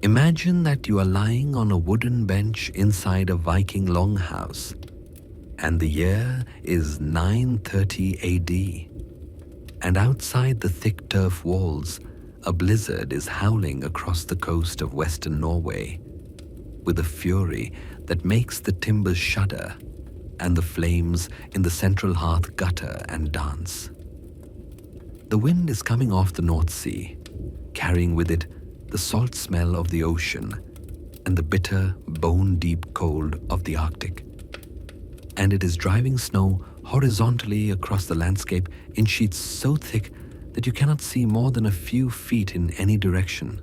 Imagine that you are lying on a wooden bench inside a Viking Longhouse, and the year is 930 AD, and outside the thick turf walls, a blizzard is howling across the coast of western Norway, with a fury that makes the timbers shudder and the flames in the central hearth gutter and dance. The wind is coming off the North Sea, carrying with it the salt smell of the ocean and the bitter, bone-deep cold of the Arctic. And it is driving snow horizontally across the landscape in sheets so thick that you cannot see more than a few feet in any direction.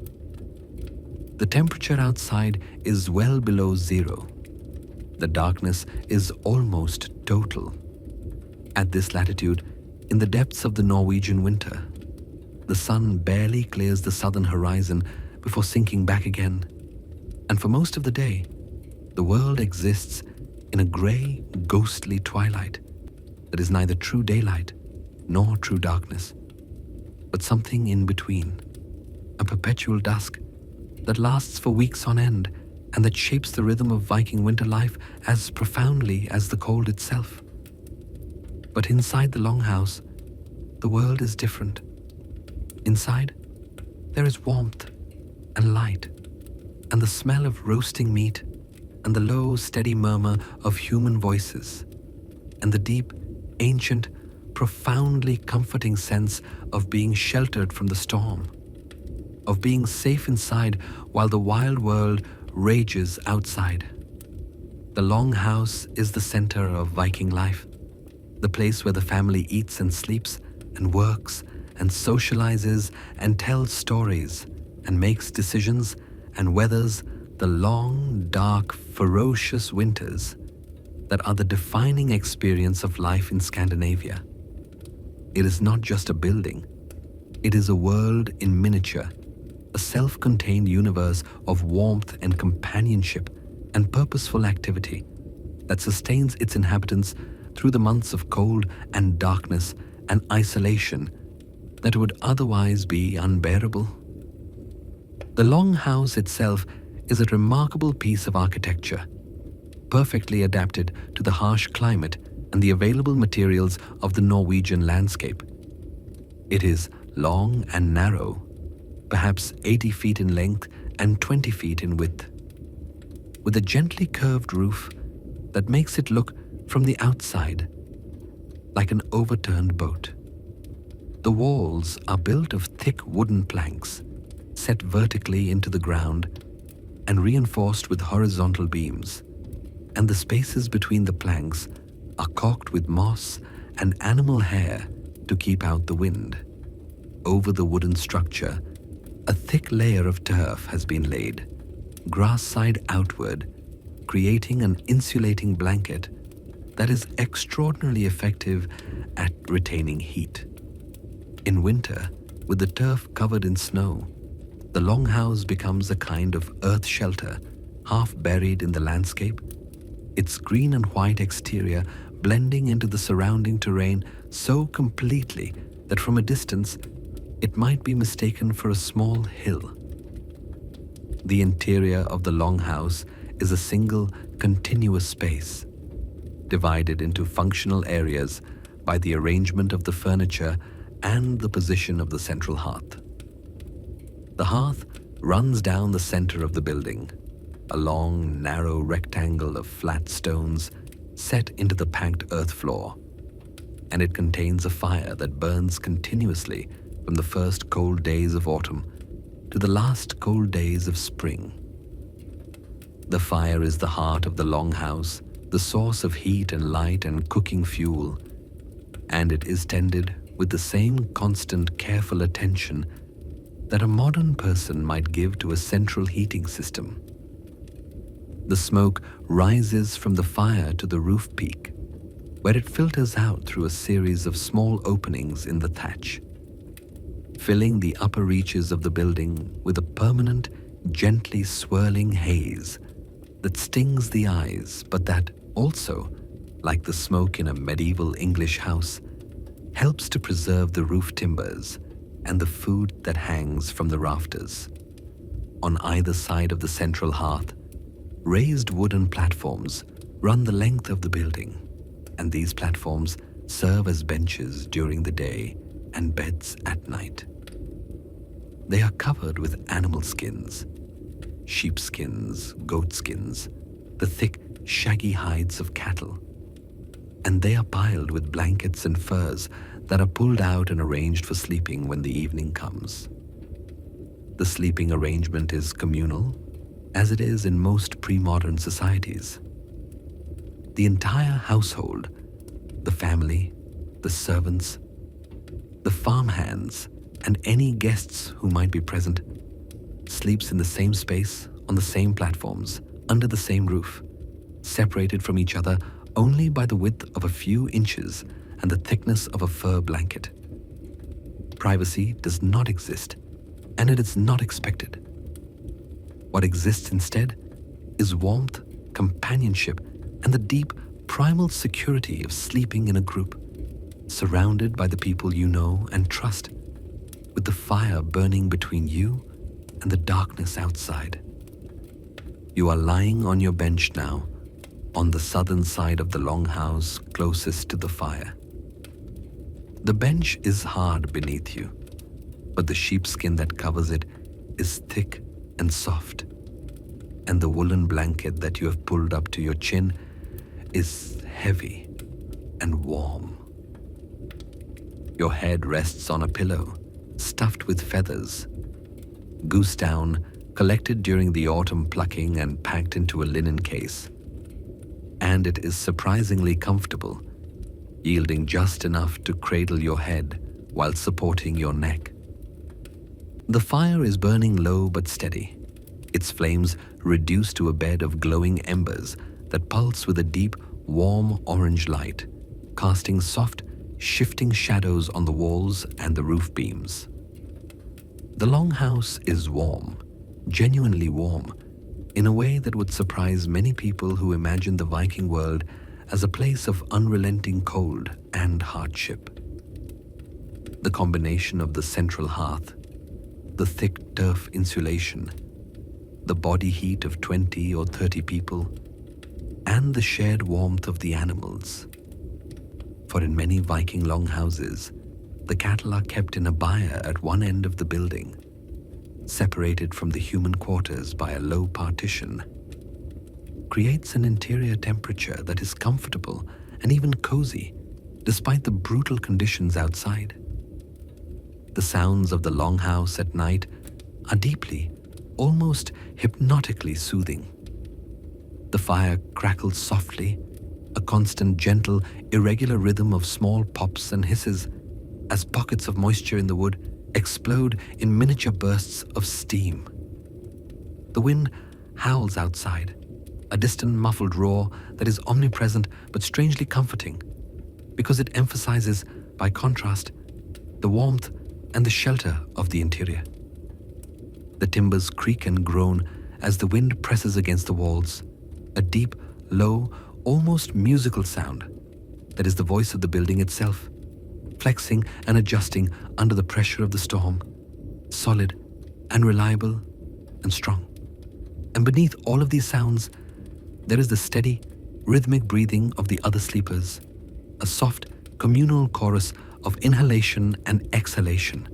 The temperature outside is well below zero. The darkness is almost total. At this latitude, in the depths of the Norwegian winter, the sun barely clears the southern horizon before sinking back again, and for most of the day, the world exists in a grey, ghostly twilight that is neither true daylight nor true darkness, but something in between, a perpetual dusk that lasts for weeks on end and that shapes the rhythm of Viking winter life as profoundly as the cold itself. But inside the Longhouse, the world is different. Inside, there is warmth and light, and the smell of roasting meat, and the low, steady murmur of human voices, and the deep, ancient, profoundly comforting sense of being sheltered from the storm, of being safe inside while the wild world rages outside. The Longhouse is the center of Viking life, the place where the family eats and sleeps and works and socializes and tells stories and makes decisions and weathers the long, dark, ferocious winters that are the defining experience of life in Scandinavia. It is not just a building. It is a world in miniature, a self-contained universe of warmth and companionship and purposeful activity that sustains its inhabitants through the months of cold and darkness and isolation that would otherwise be unbearable. The Longhouse itself is a remarkable piece of architecture, perfectly adapted to the harsh climate and the available materials of the Norwegian landscape. It is long and narrow, perhaps 80 feet in length and 20 feet in width, with a gently curved roof that makes it look from the outside like an overturned boat. The walls are built of thick wooden planks set vertically into the ground and reinforced with horizontal beams, and the spaces between the planks are caulked with moss and animal hair to keep out the wind. Over the wooden structure, a thick layer of turf has been laid, grass side outward, creating an insulating blanket that is extraordinarily effective at retaining heat. In winter, with the turf covered in snow, the Longhouse becomes a kind of earth shelter, half buried in the landscape, its green and white exterior blending into the surrounding terrain so completely that from a distance it might be mistaken for a small hill. The interior of the Longhouse is a single, continuous space, divided into functional areas by the arrangement of the furniture and the position of the central hearth. The hearth runs down the center of the building, a long, narrow rectangle of flat stones set into the packed earth floor, and it contains a fire that burns continuously from the first cold days of autumn to the last cold days of spring. The fire is the heart of the Longhouse, the source of heat and light and cooking fuel, and it is tended with the same constant, careful attention that a modern person might give to a central heating system. The smoke rises from the fire to the roof peak, where it filters out through a series of small openings in the thatch, filling the upper reaches of the building with a permanent, gently swirling haze that stings the eyes, but that also, like the smoke in a medieval English house, helps to preserve the roof timbers and the food that hangs from the rafters. On either side of the central hearth, raised wooden platforms run the length of the building, and these platforms serve as benches during the day and beds at night. They are covered with animal skins, sheep skins, goat skins, the thick, shaggy hides of cattle, and they are piled with blankets and furs that are pulled out and arranged for sleeping when the evening comes. The sleeping arrangement is communal, as it is in most pre-modern societies. The entire household, the family, the servants, the farmhands, and any guests who might be present, sleeps in the same space, on the same platforms, under the same roof, separated from each other only by the width of a few inches and the thickness of a fur blanket. Privacy does not exist, and it is not expected. What exists instead is warmth, companionship, and the deep, primal security of sleeping in a group, surrounded by the people you know and trust, with the fire burning between you and the darkness outside. You are lying on your bench now, on the southern side of the longhouse closest to the fire. The bench is hard beneath you, but the sheepskin that covers it is thick and soft, and the woolen blanket that you have pulled up to your chin is heavy and warm. Your head rests on a pillow stuffed with feathers, goose down collected during the autumn plucking and packed into a linen case, and it is surprisingly comfortable, yielding just enough to cradle your head while supporting your neck. The fire is burning low but steady, its flames reduced to a bed of glowing embers that pulse with a deep, warm orange light, casting soft, shifting shadows on the walls and the roof beams. The longhouse is warm, genuinely warm, in a way that would surprise many people who imagine the Viking world as a place of unrelenting cold and hardship. The combination of the central hearth, the thick turf insulation, the body heat of 20 or 30 people, and the shared warmth of the animals. For in many Viking longhouses, the cattle are kept in a byre at one end of the building, separated from the human quarters by a low partition, creates an interior temperature that is comfortable and even cozy, despite the brutal conditions outside. The sounds of the longhouse at night are deeply, almost hypnotically soothing. The fire crackles softly, a constant, gentle, irregular rhythm of small pops and hisses as pockets of moisture in the wood explode in miniature bursts of steam. The wind howls outside, a distant muffled roar that is omnipresent but strangely comforting, because it emphasizes, by contrast, the warmth and the shelter of the interior. The timbers creak and groan as the wind presses against the walls, a deep, low, almost musical sound that is the voice of the building itself, flexing and adjusting under the pressure of the storm, solid and reliable and strong. And beneath all of these sounds, there is the steady, rhythmic breathing of the other sleepers, a soft, communal chorus of inhalation and exhalation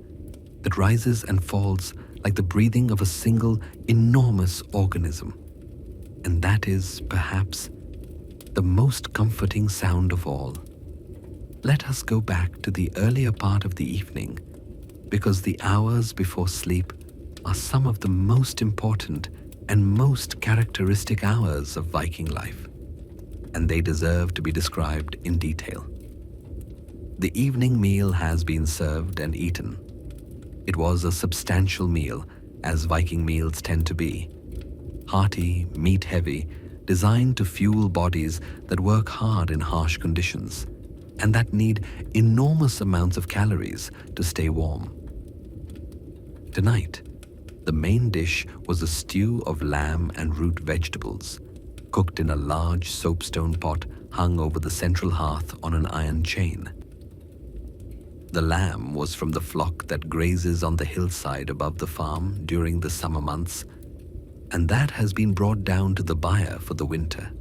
that rises and falls like the breathing of a single, enormous organism. And that is, perhaps, the most comforting sound of all. Let us go back to the earlier part of the evening, because the hours before sleep are some of the most important and most characteristic hours of Viking life, and they deserve to be described in detail. The evening meal has been served and eaten. It was a substantial meal, as Viking meals tend to be. Hearty, meat-heavy, designed to fuel bodies that work hard in harsh conditions, and that need enormous amounts of calories to stay warm. Tonight, the main dish was a stew of lamb and root vegetables, cooked in a large soapstone pot hung over the central hearth on an iron chain. The lamb was from the flock that grazes on the hillside above the farm during the summer months, and that has been brought down to the byre for the winter.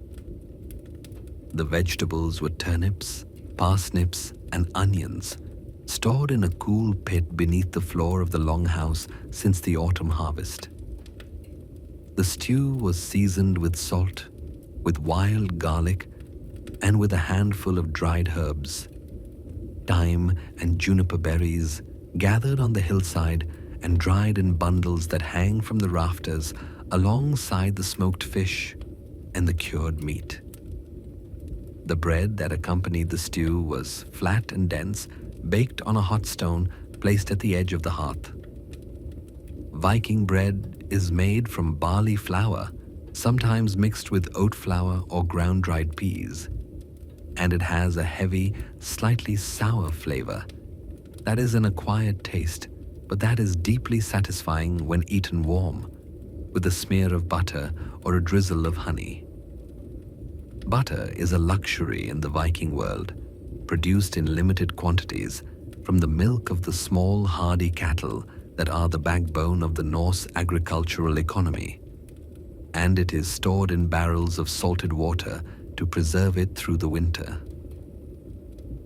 The vegetables were turnips, parsnips, and onions, stored in a cool pit beneath the floor of the longhouse since the autumn harvest. The stew was seasoned with salt, with wild garlic, and with a handful of dried herbs, thyme and juniper berries, gathered on the hillside and dried in bundles that hang from the rafters alongside the smoked fish and the cured meat. The bread that accompanied the stew was flat and dense, baked on a hot stone placed at the edge of the hearth. Viking bread is made from barley flour, sometimes mixed with oat flour or ground-dried peas, and it has a heavy, slightly sour flavor. That is an acquired taste, but that is deeply satisfying when eaten warm, with a smear of butter or a drizzle of honey. Butter is a luxury in the Viking world, produced in limited quantities from the milk of the small, hardy cattle that are the backbone of the Norse agricultural economy, and it is stored in barrels of salted water to preserve it through the winter.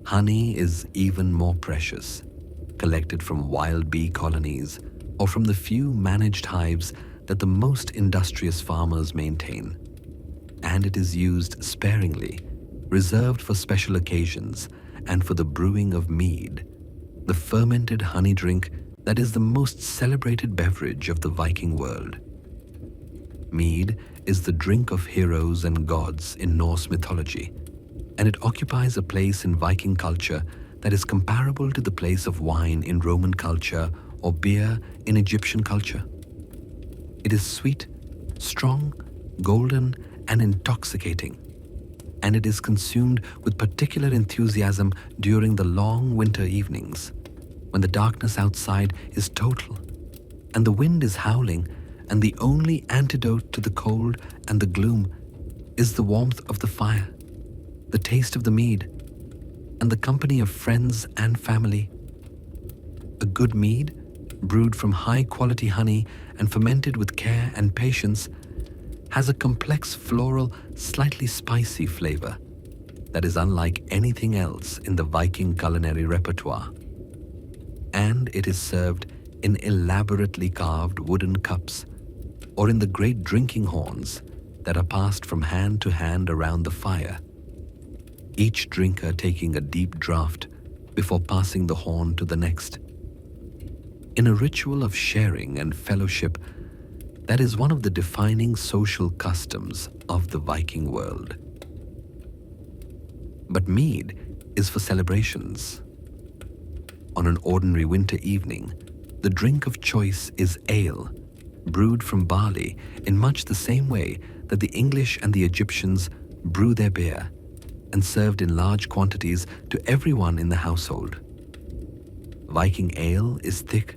Honey is even more precious, collected from wild bee colonies or from the few managed hives that the most industrious farmers maintain, and it is used sparingly, reserved for special occasions and for the brewing of mead, the fermented honey drink that is the most celebrated beverage of the Viking world. Mead is the drink of heroes and gods in Norse mythology, and it occupies a place in Viking culture that is comparable to the place of wine in Roman culture or beer in Egyptian culture. It is sweet, strong, golden, and intoxicating, and it is consumed with particular enthusiasm during the long winter evenings, when the darkness outside is total, and the wind is howling, and the only antidote to the cold and the gloom is the warmth of the fire, the taste of the mead, and the company of friends and family. A good mead, brewed from high-quality honey and fermented with care and patience, has a complex floral, slightly spicy flavor that is unlike anything else in the Viking culinary repertoire. And it is served in elaborately carved wooden cups or in the great drinking horns that are passed from hand to hand around the fire, each drinker taking a deep draught before passing the horn to the next. In a ritual of sharing and fellowship that is one of the defining social customs of the Viking world. But mead is for celebrations. On an ordinary winter evening, the drink of choice is ale, brewed from barley in much the same way that the English and the Egyptians brew their beer, and served in large quantities to everyone in the household. Viking ale is thick,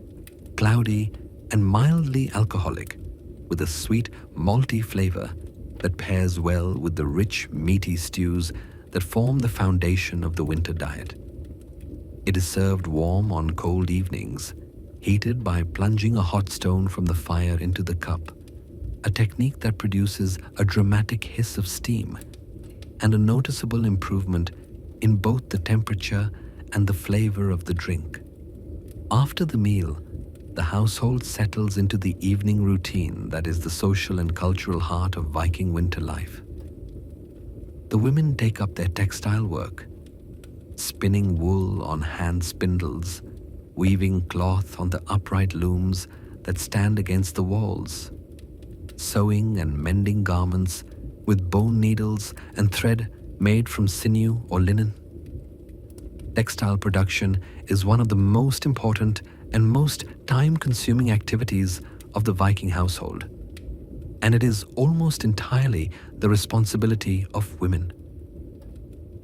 cloudy, and mildly alcoholic, with a sweet, malty flavor that pairs well with the rich, meaty stews that form the foundation of the winter diet. It is served warm on cold evenings, heated by plunging a hot stone from the fire into the cup, a technique that produces a dramatic hiss of steam and a noticeable improvement in both the temperature and the flavor of the drink. After the meal, the household settles into the evening routine that is the social and cultural heart of Viking winter life. The women take up their textile work, spinning wool on hand spindles, weaving cloth on the upright looms that stand against the walls, sewing and mending garments with bone needles and thread made from sinew or linen. Textile production is one of the most important and most time-consuming activities of the Viking household, and it is almost entirely the responsibility of women.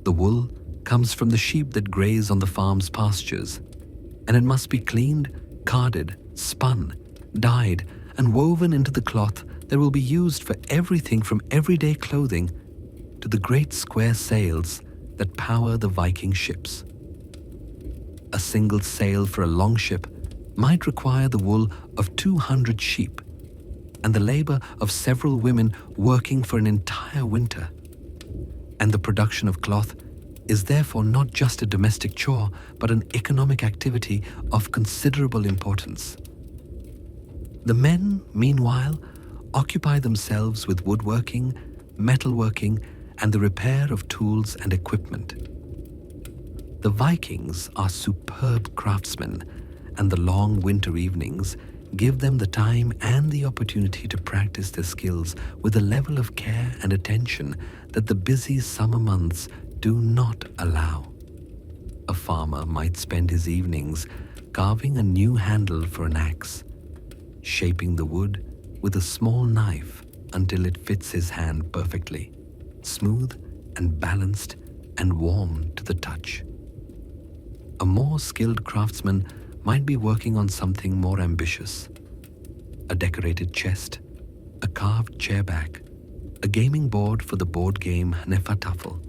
The wool comes from the sheep that graze on the farm's pastures, and it must be cleaned, carded, spun, dyed, and woven into the cloth that will be used for everything from everyday clothing to the great square sails that power the Viking ships. A single sail for a longship might require the wool of 200 sheep and the labor of several women working for an entire winter. And the production of cloth is therefore not just a domestic chore, but an economic activity of considerable importance. The men, meanwhile, occupy themselves with woodworking, metalworking, and the repair of tools and equipment. The Vikings are superb craftsmen, and the long winter evenings give them the time and the opportunity to practice their skills with a level of care and attention that the busy summer months do not allow. A farmer might spend his evenings carving a new handle for an axe, shaping the wood with a small knife until it fits his hand perfectly, smooth and balanced and warm to the touch. A more skilled craftsman might be working on something more ambitious: a decorated chest, a carved chairback, a gaming board for the board game Hnefatafl,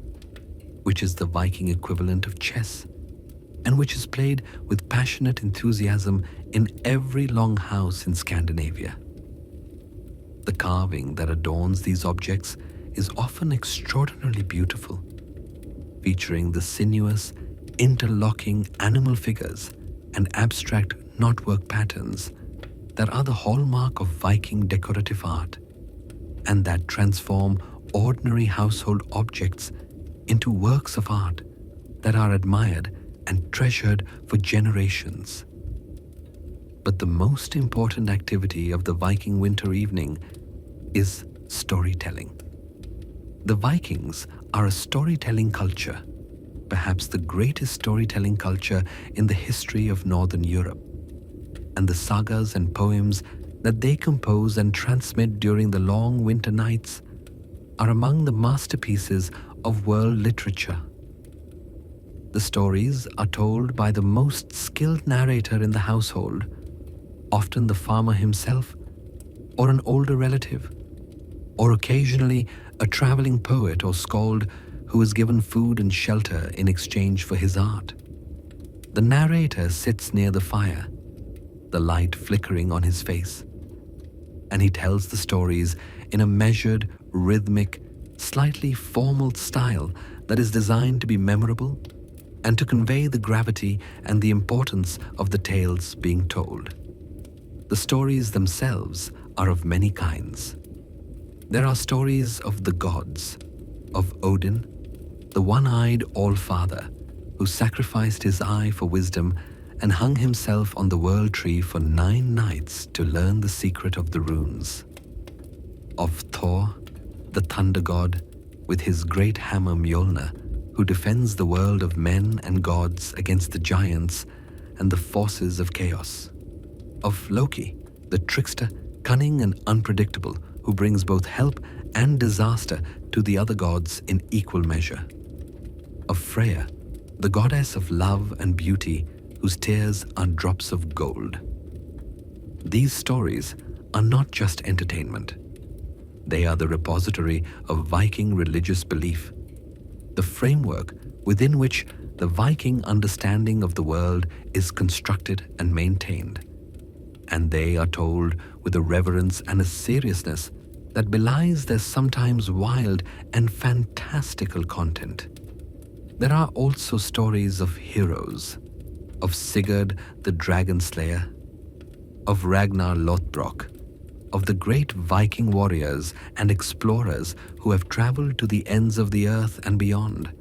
which is the Viking equivalent of chess, and which is played with passionate enthusiasm in every longhouse in Scandinavia. The carving that adorns these objects is often extraordinarily beautiful, featuring the sinuous, interlocking animal figures and abstract knotwork patterns that are the hallmark of Viking decorative art, and that transform ordinary household objects into works of art that are admired and treasured for generations. But the most important activity of the Viking winter evening is storytelling. The Vikings are a storytelling culture, perhaps the greatest storytelling culture in the history of Northern Europe, and the sagas and poems that they compose and transmit during the long winter nights are among the masterpieces of world literature. The stories are told by the most skilled narrator in the household, often the farmer himself, or an older relative, or occasionally a traveling poet or skald who is given food and shelter in exchange for his art. The narrator sits near the fire, the light flickering on his face, and he tells the stories in a measured, rhythmic, slightly formal style that is designed to be memorable and to convey the gravity and the importance of the tales being told. The stories themselves are of many kinds. There are stories of the gods, of Odin, the one-eyed All-Father, who sacrificed his eye for wisdom and hung himself on the world tree for 9 nights to learn the secret of the runes. Of Thor, the thunder god, with his great hammer Mjolnir, who defends the world of men and gods against the giants and the forces of chaos. Of Loki, the trickster, cunning and unpredictable, who brings both help and disaster to the other gods in equal measure. Of Freya, the goddess of love and beauty, whose tears are drops of gold. These stories are not just entertainment. They are the repository of Viking religious belief, the framework within which the Viking understanding of the world is constructed and maintained. And they are told with a reverence and a seriousness that belies their sometimes wild and fantastical content. There are also stories of heroes, of Sigurd the Dragon Slayer, of Ragnar Lothbrok, of the great Viking warriors and explorers who have traveled to the ends of the earth and beyond,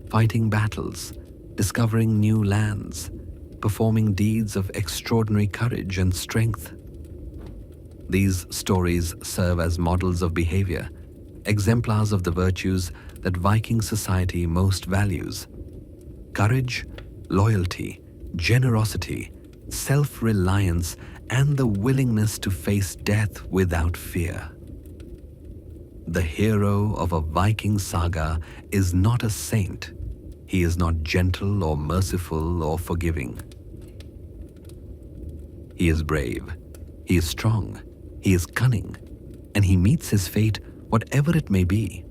fighting battles, discovering new lands, performing deeds of extraordinary courage and strength. These stories serve as models of behavior, exemplars of the virtues that Viking society most values: courage, loyalty, generosity, self-reliance, and the willingness to face death without fear. The hero of a Viking saga is not a saint. He is not gentle or merciful or forgiving. He is brave, he is strong, he is cunning, and he meets his fate, whatever it may be,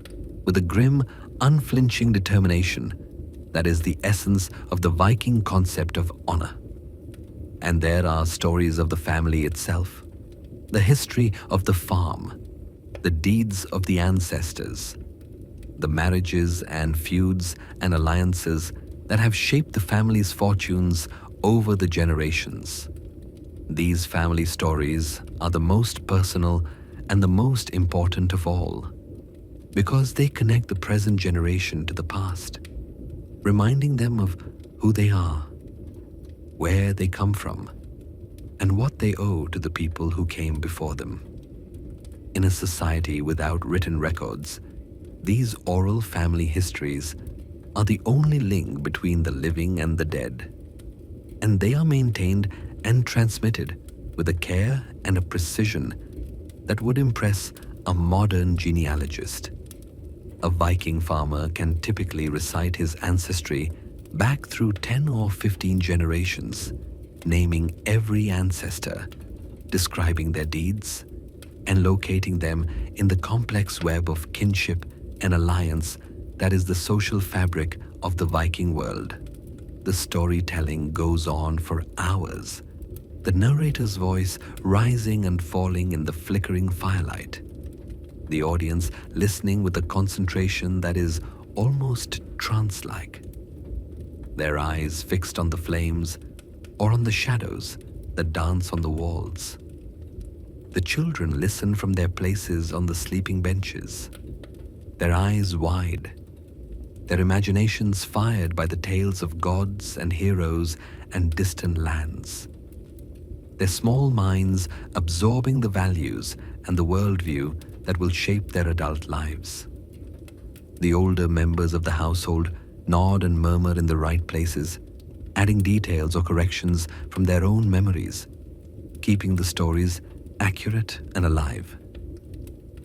with a grim, unflinching determination that is the essence of the Viking concept of honor. And there are stories of the family itself, the history of the farm, the deeds of the ancestors, the marriages and feuds and alliances that have shaped the family's fortunes over the generations. These family stories are the most personal and the most important of all, because they connect the present generation to the past, reminding them of who they are, where they come from, and what they owe to the people who came before them. In a society without written records, these oral family histories are the only link between the living and the dead, and they are maintained and transmitted with a care and a precision that would impress a modern genealogist. A Viking farmer can typically recite his ancestry back through 10 or 15 generations, naming every ancestor, describing their deeds, and locating them in the complex web of kinship and alliance that is the social fabric of the Viking world. The storytelling goes on for hours, the narrator's voice rising and falling in the flickering firelight, the audience listening with a concentration that is almost trance-like, their eyes fixed on the flames or on the shadows that dance on the walls. The children listen from their places on the sleeping benches, their eyes wide, their imaginations fired by the tales of gods and heroes and distant lands, their small minds absorbing the values and the worldview that will shape their adult lives. The older members of the household nod and murmur in the right places, adding details or corrections from their own memories, keeping the stories accurate and alive.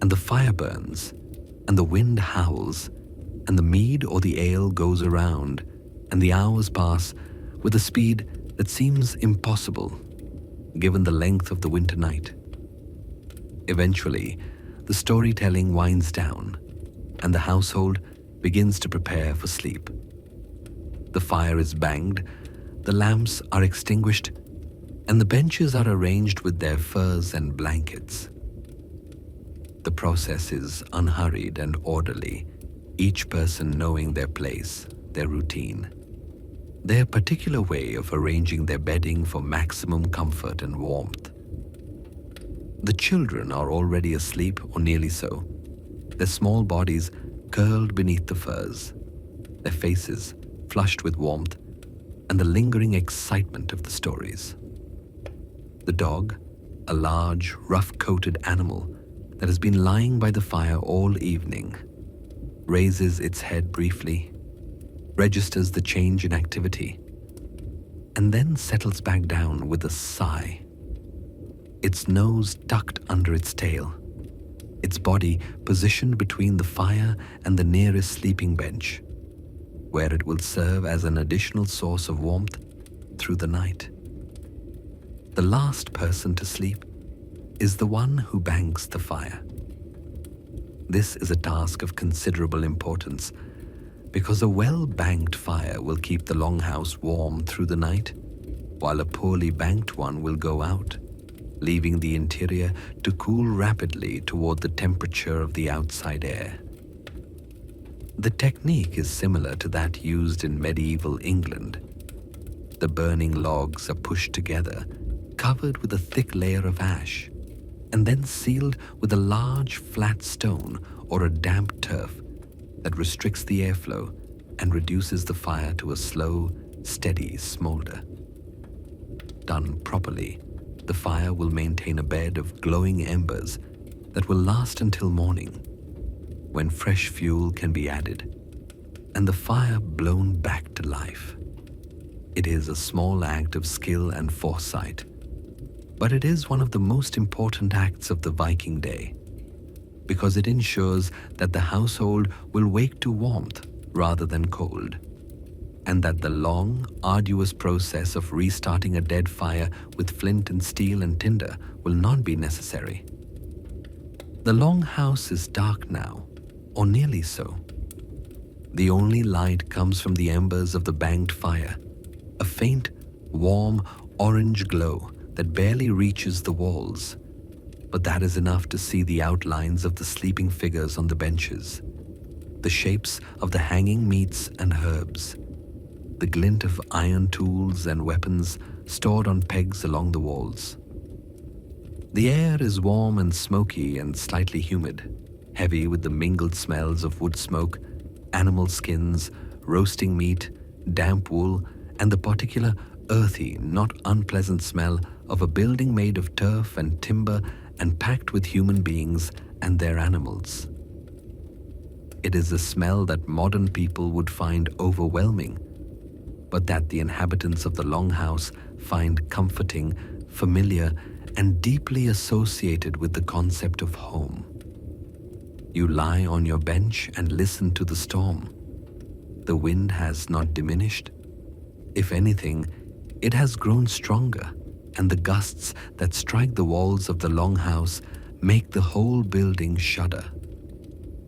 And the fire burns, and the wind howls, and the mead or the ale goes around, and the hours pass with a speed that seems impossible, given the length of the winter night. Eventually, the storytelling winds down, and the household begins to prepare for sleep. The fire is banged, the lamps are extinguished, and the benches are arranged with their furs and blankets. The process is unhurried and orderly, each person knowing their place, their routine, their particular way of arranging their bedding for maximum comfort and warmth. The children are already asleep or nearly so, their small bodies curled beneath the furs, their faces flushed with warmth and the lingering excitement of the stories. The dog, a large, rough-coated animal that has been lying by the fire all evening, raises its head briefly, registers the change in activity, and then settles back down with a sigh, its nose tucked under its tail, its body positioned between the fire and the nearest sleeping bench, where it will serve as an additional source of warmth through the night. The last person to sleep is the one who banks the fire. This is a task of considerable importance because a well-banked fire will keep the longhouse warm through the night, while a poorly banked one will go out, leaving the interior to cool rapidly toward the temperature of the outside air. The technique is similar to that used in medieval England. The burning logs are pushed together, covered with a thick layer of ash, and then sealed with a large flat stone or a damp turf that restricts the airflow and reduces the fire to a slow, steady smolder. Done properly, the fire will maintain a bed of glowing embers that will last until morning, when fresh fuel can be added, and the fire blown back to life. It is a small act of skill and foresight, but it is one of the most important acts of the Viking day, because it ensures that the household will wake to warmth rather than cold, and that the long, arduous process of restarting a dead fire with flint and steel and tinder will not be necessary. The longhouse is dark now, or nearly so. The only light comes from the embers of the banked fire, a faint, warm, orange glow that barely reaches the walls, but that is enough to see the outlines of the sleeping figures on the benches, the shapes of the hanging meats and herbs, the glint of iron tools and weapons stored on pegs along the walls. The air is warm and smoky and slightly humid, heavy with the mingled smells of wood smoke, animal skins, roasting meat, damp wool, and the particular earthy, not unpleasant smell of a building made of turf and timber and packed with human beings and their animals. It is a smell that modern people would find overwhelming, but that the inhabitants of the Longhouse find comforting, familiar, and deeply associated with the concept of home. You lie on your bench and listen to the storm. The wind has not diminished. If anything, it has grown stronger, and the gusts that strike the walls of the Longhouse make the whole building shudder.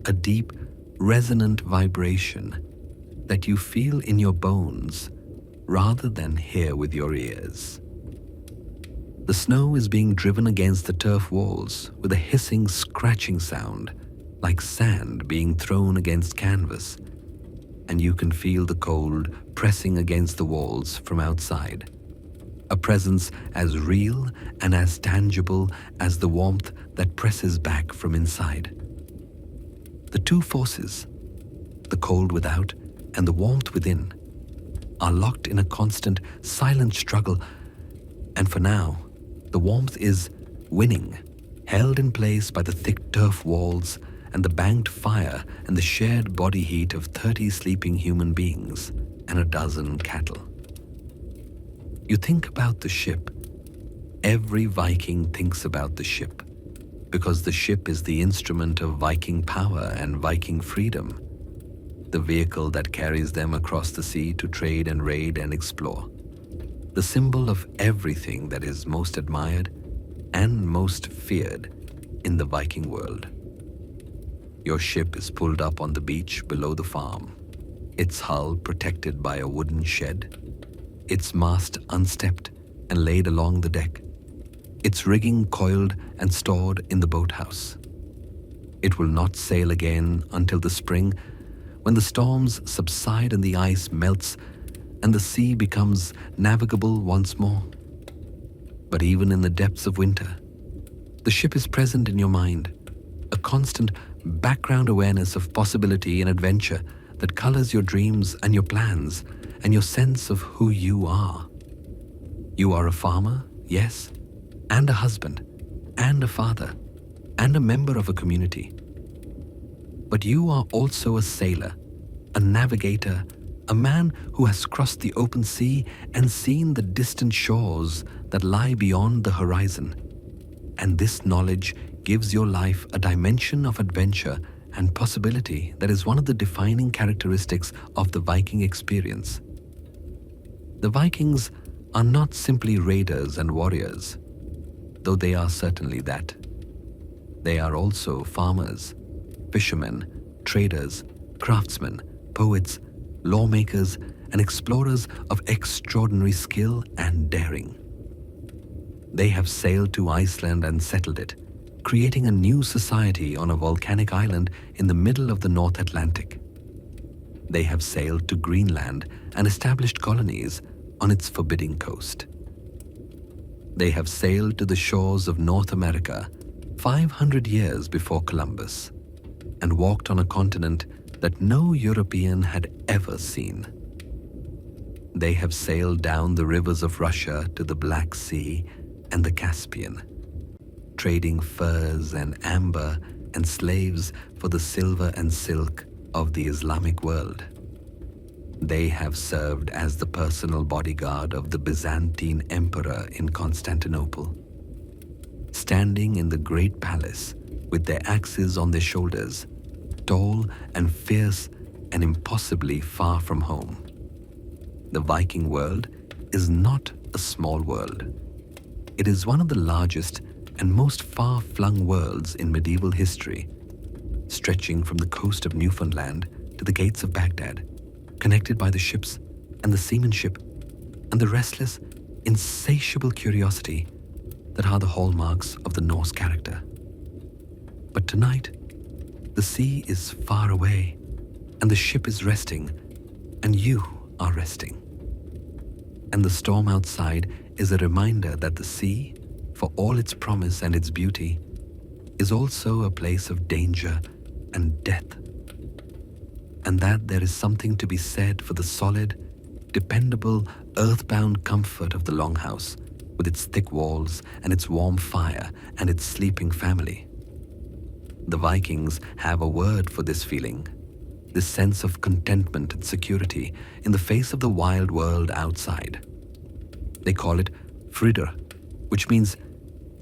A deep, resonant vibration that you feel in your bones rather than hear with your ears. The snow is being driven against the turf walls with a hissing, scratching sound, like sand being thrown against canvas, and you can feel the cold pressing against the walls from outside, a presence as real and as tangible as the warmth that presses back from inside. The two forces, the cold without and the warmth within, are locked in a constant, silent struggle, and for now, the warmth is winning, held in place by the thick turf walls and the banked fire and the shared body heat of 30 sleeping human beings and a dozen cattle. You think about the ship. Every Viking thinks about the ship, because the ship is the instrument of Viking power and Viking freedom, the vehicle that carries them across the sea to trade and raid and explore, the symbol of everything that is most admired and most feared in the Viking world. Your ship is pulled up on the beach below the farm, its hull protected by a wooden shed, its mast unstepped and laid along the deck, its rigging coiled and stored in the boathouse. It will not sail again until the spring, when the storms subside and the ice melts and the sea becomes navigable once more. But even in the depths of winter, the ship is present in your mind, a constant background awareness of possibility and adventure that colors your dreams and your plans and your sense of who you are. You are a farmer, yes, and a husband, and a father, and a member of a community. But you are also a sailor, a navigator, a man who has crossed the open sea and seen the distant shores that lie beyond the horizon. And this knowledge gives your life a dimension of adventure and possibility that is one of the defining characteristics of the Viking experience. The Vikings are not simply raiders and warriors, though they are certainly that. They are also farmers, fishermen, traders, craftsmen, poets, lawmakers, and explorers of extraordinary skill and daring. They have sailed to Iceland and settled it, creating a new society on a volcanic island in the middle of the North Atlantic. They have sailed to Greenland and established colonies on its forbidding coast. They have sailed to the shores of North America 500 years before Columbus and walked on a continent that no European had ever seen. They have sailed down the rivers of Russia to the Black Sea and the Caspian, trading furs and amber and slaves for the silver and silk of the Islamic world. They have served as the personal bodyguard of the Byzantine emperor in Constantinople. Standing in the great palace with their axes on their shoulders, tall and fierce and impossibly far from home. The Viking world is not a small world. It is one of the largest and most far-flung worlds in medieval history, stretching from the coast of Newfoundland to the gates of Baghdad, connected by the ships and the seamanship and the restless, insatiable curiosity that are the hallmarks of the Norse character. But tonight, the sea is far away, and the ship is resting, and you are resting. And the storm outside is a reminder that the sea, for all its promise and its beauty, is also a place of danger and death. And that there is something to be said for the solid, dependable, earthbound comfort of the Longhouse, with its thick walls and its warm fire and its sleeping family. The Vikings have a word for this feeling, this sense of contentment and security in the face of the wild world outside. They call it fridur, which means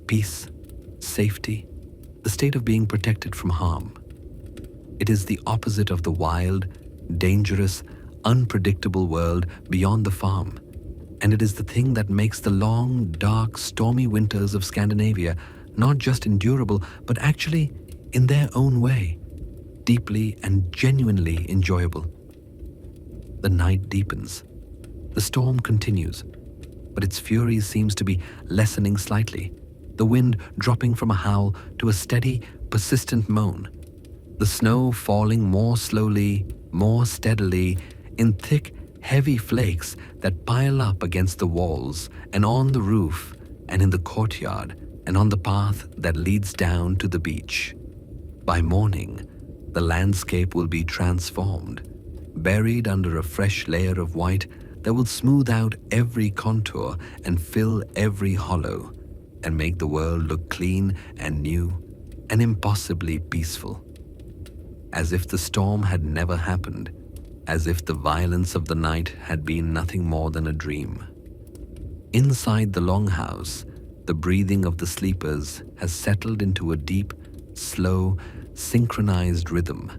peace, safety, the state of being protected from harm. It is the opposite of the wild, dangerous, unpredictable world beyond the farm, and it is the thing that makes the long, dark, stormy winters of Scandinavia not just endurable, but actually, in their own way, deeply and genuinely enjoyable. The night deepens. The storm continues, but its fury seems to be lessening slightly, the wind dropping from a howl to a steady, persistent moan, the snow falling more slowly, more steadily, in thick, heavy flakes that pile up against the walls and on the roof and in the courtyard and on the path that leads down to the beach. By morning, the landscape will be transformed, buried under a fresh layer of white that will smooth out every contour and fill every hollow and make the world look clean and new and impossibly peaceful. As if the storm had never happened, as if the violence of the night had been nothing more than a dream. Inside the Longhouse, the breathing of the sleepers has settled into a deep, slow, synchronized rhythm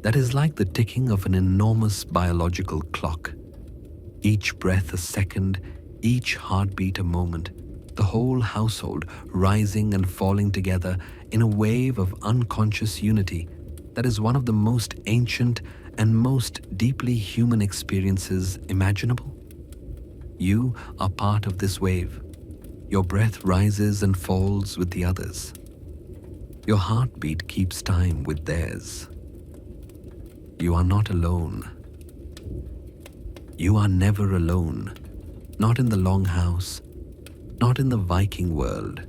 that is like the ticking of an enormous biological clock. Each breath a second, each heartbeat a moment, the whole household rising and falling together in a wave of unconscious unity that is one of the most ancient and most deeply human experiences imaginable. You are part of this wave. Your breath rises and falls with the others. Your heartbeat keeps time with theirs. You are not alone. You are never alone, not in the Longhouse, not in the Viking world,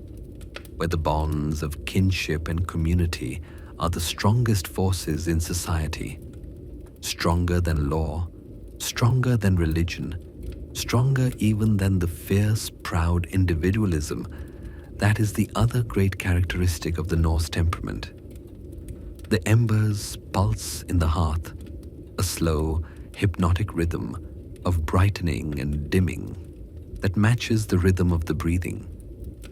where the bonds of kinship and community are the strongest forces in society, stronger than law, stronger than religion, stronger even than the fierce, proud individualism that is the other great characteristic of the Norse temperament. The embers pulse in the hearth, a slow, hypnotic rhythm of brightening and dimming that matches the rhythm of the breathing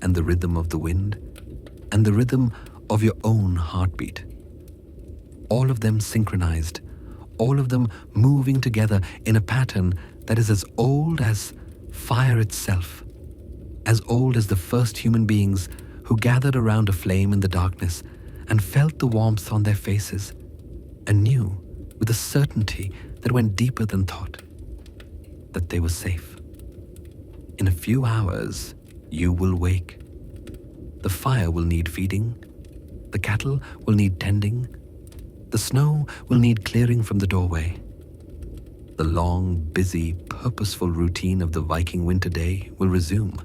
and the rhythm of the wind and the rhythm of your own heartbeat. All of them synchronized, all of them moving together in a pattern that is as old as fire itself, as old as the first human beings who gathered around a flame in the darkness and felt the warmth on their faces and knew with a certainty that went deeper than thought that they were safe. In a few hours, you will wake. The fire will need feeding. The cattle will need tending. The snow will need clearing from the doorway. The long, busy, purposeful routine of the Viking winter day will resume,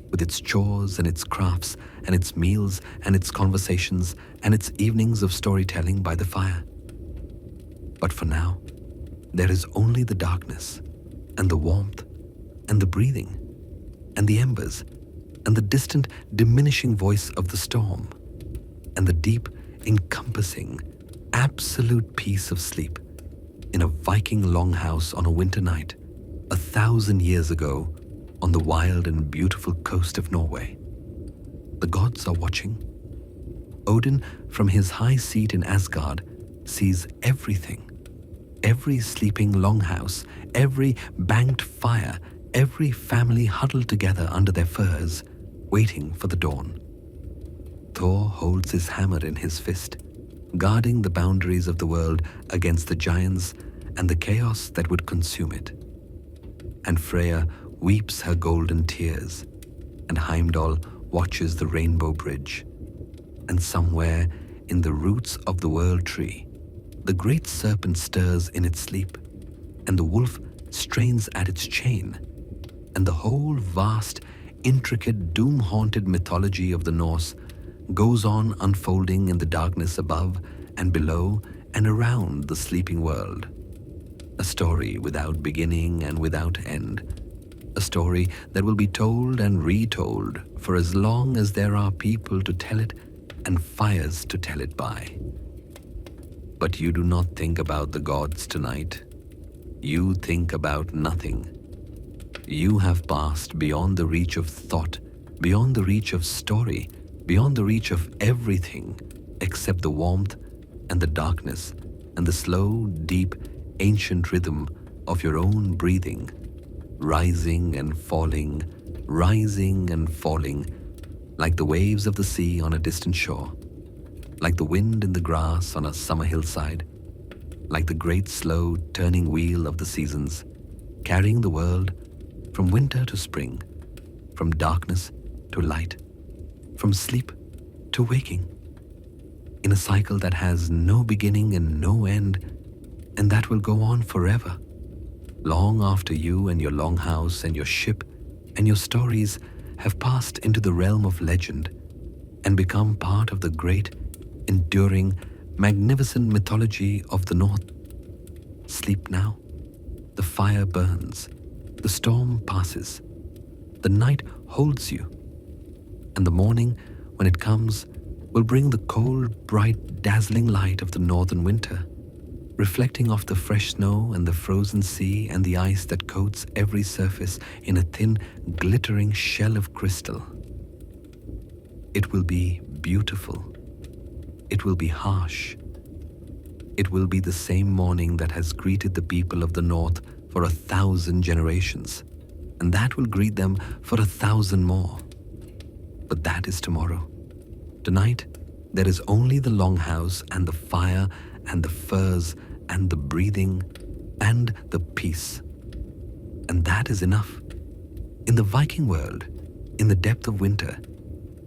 with its chores and its crafts and its meals and its conversations and its evenings of storytelling by the fire. But for now, there is only the darkness and the warmth and the breathing and the embers and the distant, diminishing voice of the storm and the deep, encompassing, absolute peace of sleep in a Viking longhouse on a winter night 1,000 years ago on the wild and beautiful coast of Norway. The gods are watching. Odin, from his high seat in Asgard, sees everything. Every sleeping longhouse, every banked fire, every family huddled together under their furs, waiting for the dawn. Thor holds his hammer in his fist, guarding the boundaries of the world against the giants and the chaos that would consume it. And Freya weeps her golden tears, and Heimdall watches the rainbow bridge. And somewhere in the roots of the world tree, the great serpent stirs in its sleep, and the wolf strains at its chain, and the whole vast, intricate, doom-haunted mythology of the Norse goes on unfolding in the darkness above and below and around the sleeping world. A story without beginning and without end. A story that will be told and retold for as long as there are people to tell it and fires to tell it by. But you do not think about the gods tonight. You think about nothing. You have passed beyond the reach of thought, beyond the reach of story, beyond the reach of everything except the warmth and the darkness and the slow, deep, ancient rhythm of your own breathing, rising and falling, like the waves of the sea on a distant shore, like the wind in the grass on a summer hillside, like the great slow turning wheel of the seasons, carrying the world from winter to spring, from darkness to light, from sleep to waking, in a cycle that has no beginning and no end, and that will go on forever, long after you and your longhouse and your ship and your stories have passed into the realm of legend and become part of the great, enduring, magnificent mythology of the North. Sleep now. The fire burns. The storm passes. The night holds you. And the morning, when it comes, will bring the cold, bright, dazzling light of the northern winter, reflecting off the fresh snow and the frozen sea and the ice that coats every surface in a thin, glittering shell of crystal. It will be beautiful. It will be harsh. It will be the same morning that has greeted the people of the North for 1,000 generations, and that will greet them for 1,000 more. But that is tomorrow. Tonight, there is only the longhouse and the fire and the furs and the breathing and the peace. And that is enough. In the Viking world, in the depth of winter,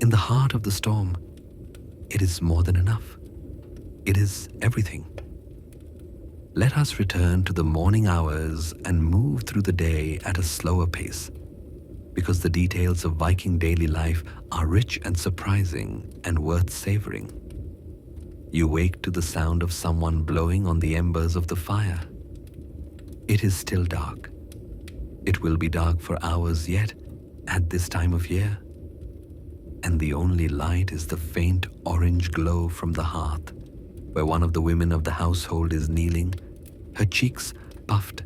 in the heart of the storm, it is more than enough. It is everything. Let us return to the morning hours and move through the day at a slower pace, because the details of Viking daily life are rich and surprising and worth savoring. You wake to the sound of someone blowing on the embers of the fire. It is still dark. It will be dark for hours yet at this time of year. And the only light is the faint orange glow from the hearth, where one of the women of the household is kneeling, her cheeks puffed,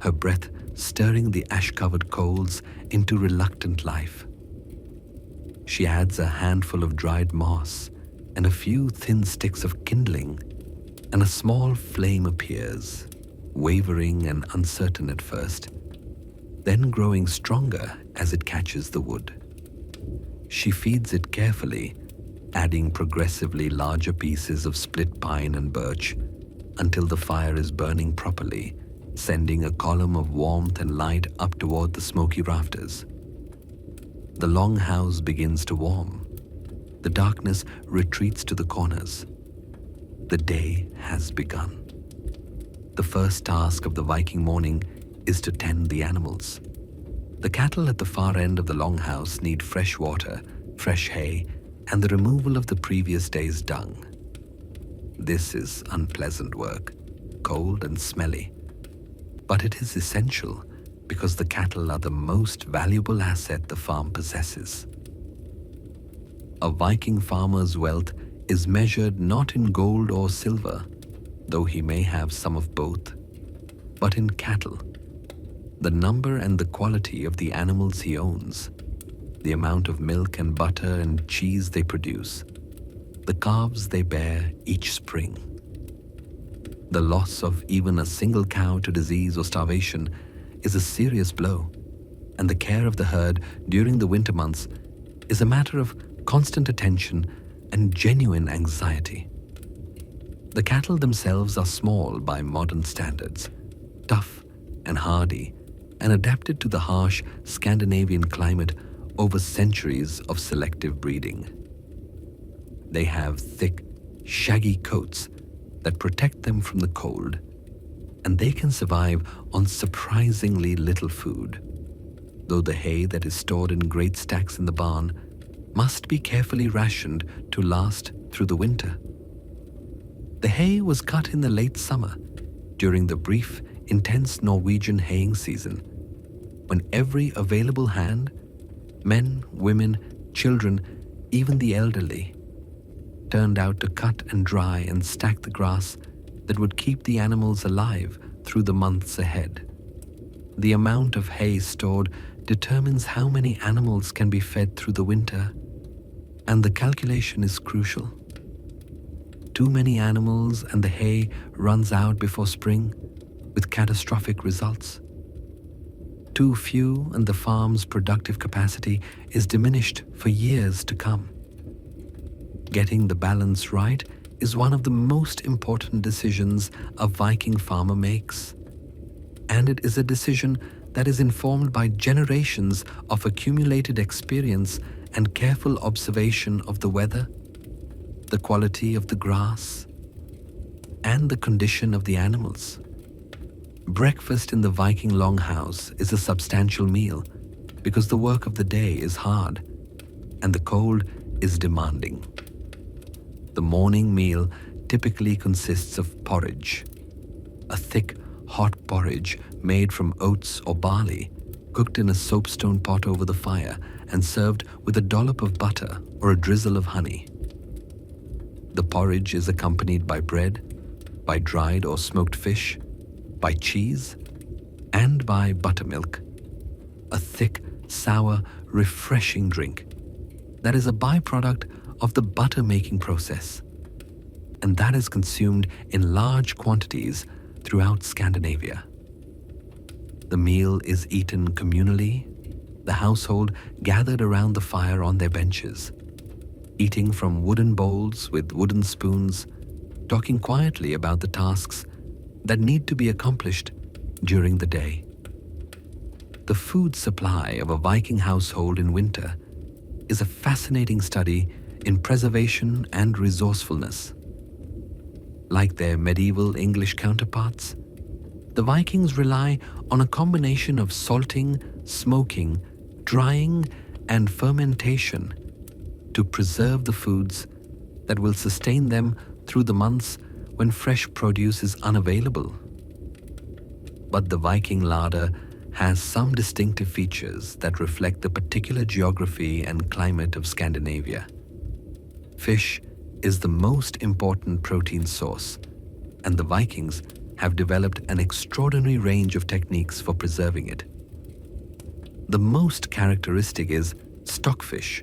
her breath stirring the ash-covered coals into reluctant life. She adds a handful of dried moss and a few thin sticks of kindling, and a small flame appears, wavering and uncertain at first, then growing stronger as it catches the wood. She feeds it carefully, adding progressively larger pieces of split pine and birch until the fire is burning properly, sending a column of warmth and light up toward the smoky rafters. The longhouse begins to warm. The darkness retreats to the corners. The day has begun. The first task of the Viking morning is to tend the animals. The cattle at the far end of the longhouse need fresh water, fresh hay, and the removal of the previous day's dung. This is unpleasant work, cold and smelly, but it is essential because the cattle are the most valuable asset the farm possesses. A Viking farmer's wealth is measured not in gold or silver, though he may have some of both, but in cattle, the number and the quality of the animals he owns, the amount of milk and butter and cheese they produce, the calves they bear each spring. The loss of even a single cow to disease or starvation is a serious blow, and the care of the herd during the winter months is a matter of constant attention and genuine anxiety. The cattle themselves are small by modern standards, tough and hardy, and adapted to the harsh Scandinavian climate over centuries of selective breeding. They have thick, shaggy coats that protect them from the cold, and they can survive on surprisingly little food, though the hay that is stored in great stacks in the barn must be carefully rationed to last through the winter. The hay was cut in the late summer, during the brief, intense Norwegian haying season, when every available hand, men, women, children, even the elderly, turned out to cut and dry and stack the grass that would keep the animals alive through the months ahead. The amount of hay stored determines how many animals can be fed through the winter, and the calculation is crucial. Too many animals and the hay runs out before spring, with catastrophic results. Too few and the farm's productive capacity is diminished for years to come. Getting the balance right is one of the most important decisions a Viking farmer makes. And it is a decision that is informed by generations of accumulated experience and careful observation of the weather, the quality of the grass, and the condition of the animals. Breakfast in the Viking Longhouse is a substantial meal because the work of the day is hard and the cold is demanding. The morning meal typically consists of porridge, a thick, hot porridge made from oats or barley, cooked in a soapstone pot over the fire and served with a dollop of butter or a drizzle of honey. The porridge is accompanied by bread, by dried or smoked fish, by cheese, and by buttermilk, a thick, sour, refreshing drink that is a byproduct of the butter-making process, and that is consumed in large quantities throughout Scandinavia. The meal is eaten communally, the household gathered around the fire on their benches, eating from wooden bowls with wooden spoons, talking quietly about the tasks that need to be accomplished during the day. The food supply of a Viking household in winter is a fascinating study in preservation and resourcefulness. Like their medieval English counterparts, the Vikings rely on a combination of salting, smoking, drying, and fermentation to preserve the foods that will sustain them through the months when fresh produce is unavailable. But the Viking larder has some distinctive features that reflect the particular geography and climate of Scandinavia. Fish is the most important protein source, and the Vikings have developed an extraordinary range of techniques for preserving it. The most characteristic is stockfish,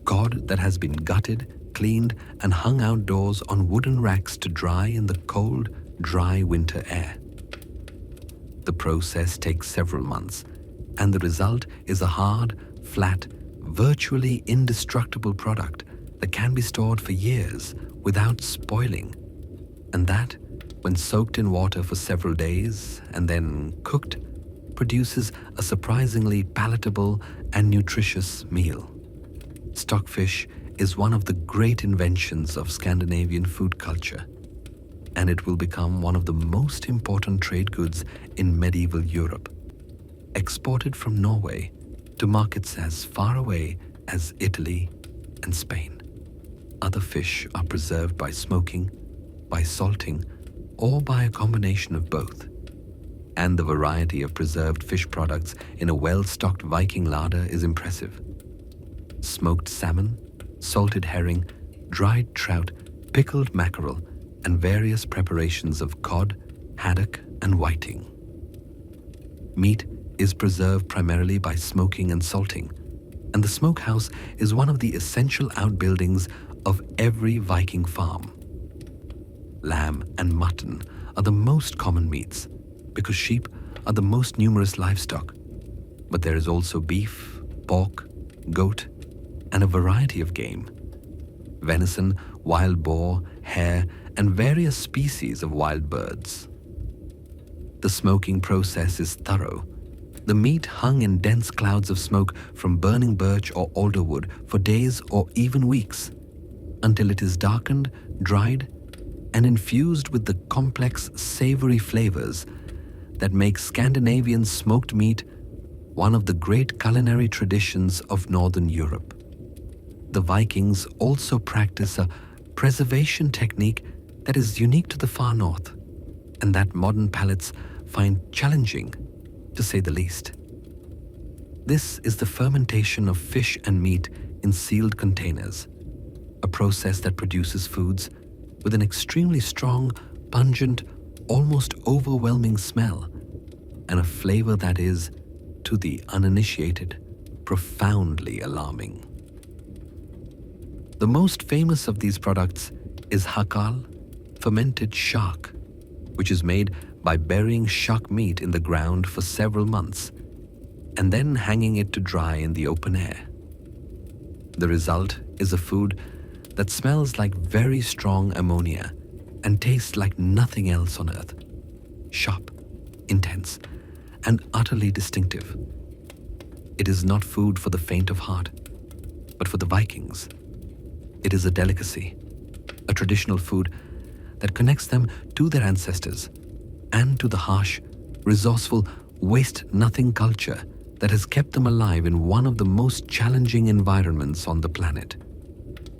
cod that has been gutted, cleaned, and hung outdoors on wooden racks to dry in the cold, dry winter air. The process takes several months, and the result is a hard, flat, virtually indestructible product that can be stored for years without spoiling, and that, when soaked in water for several days and then cooked, produces a surprisingly palatable and nutritious meal. Stockfish is one of the great inventions of Scandinavian food culture, and it will become one of the most important trade goods in medieval Europe, exported from Norway to markets as far away as Italy and Spain. Other fish are preserved by smoking, by salting, or by a combination of both. And the variety of preserved fish products in a well-stocked Viking larder is impressive. Smoked salmon, salted herring, dried trout, pickled mackerel, and various preparations of cod, haddock, and whiting. Meat is preserved primarily by smoking and salting, and the smokehouse is one of the essential outbuildings of every Viking farm. Lamb and mutton are the most common meats because sheep are the most numerous livestock, but there is also beef, pork, goat, and a variety of game. venison, wild boar, hare, and various species of wild birds. The smoking process is thorough. The meat hung in dense clouds of smoke from burning birch or alder wood for days or even weeks, until it is darkened, dried, and infused with the complex, savory flavors that make Scandinavian smoked meat one of the great culinary traditions of Northern Europe. The Vikings also practice a preservation technique that is unique to the far north, and that modern palates find challenging, to say the least. This is the fermentation of fish and meat in sealed containers, a process that produces foods with an extremely strong, pungent, almost overwhelming smell, and a flavor that is, to the uninitiated, profoundly alarming. The most famous of these products is hakal, fermented shark, which is made by burying shark meat in the ground for several months and then hanging it to dry in the open air. The result is a food that smells like very strong ammonia and tastes like nothing else on earth. Sharp, intense, and utterly distinctive. It is not food for the faint of heart, but for the Vikings. It is a delicacy, a traditional food that connects them to their ancestors and to the harsh, resourceful, waste-nothing culture that has kept them alive in one of the most challenging environments on the planet.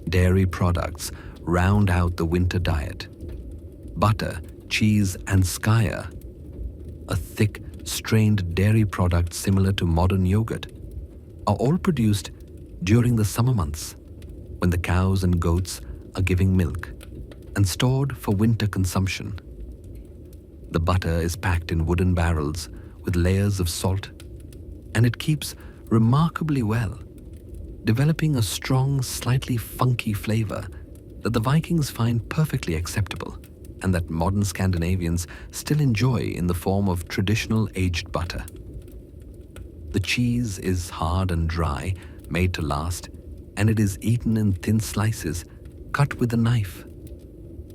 Dairy products round out the winter diet. Butter, cheese, and skyr, a thick, strained dairy product similar to modern yogurt, are all produced during the summer months when the cows and goats are giving milk and stored for winter consumption. The butter is packed in wooden barrels with layers of salt, and it keeps remarkably well, developing a strong, slightly funky flavor that the Vikings find perfectly acceptable and that modern Scandinavians still enjoy in the form of traditional aged butter. The cheese is hard and dry, made to last, and it is eaten in thin slices, cut with a knife.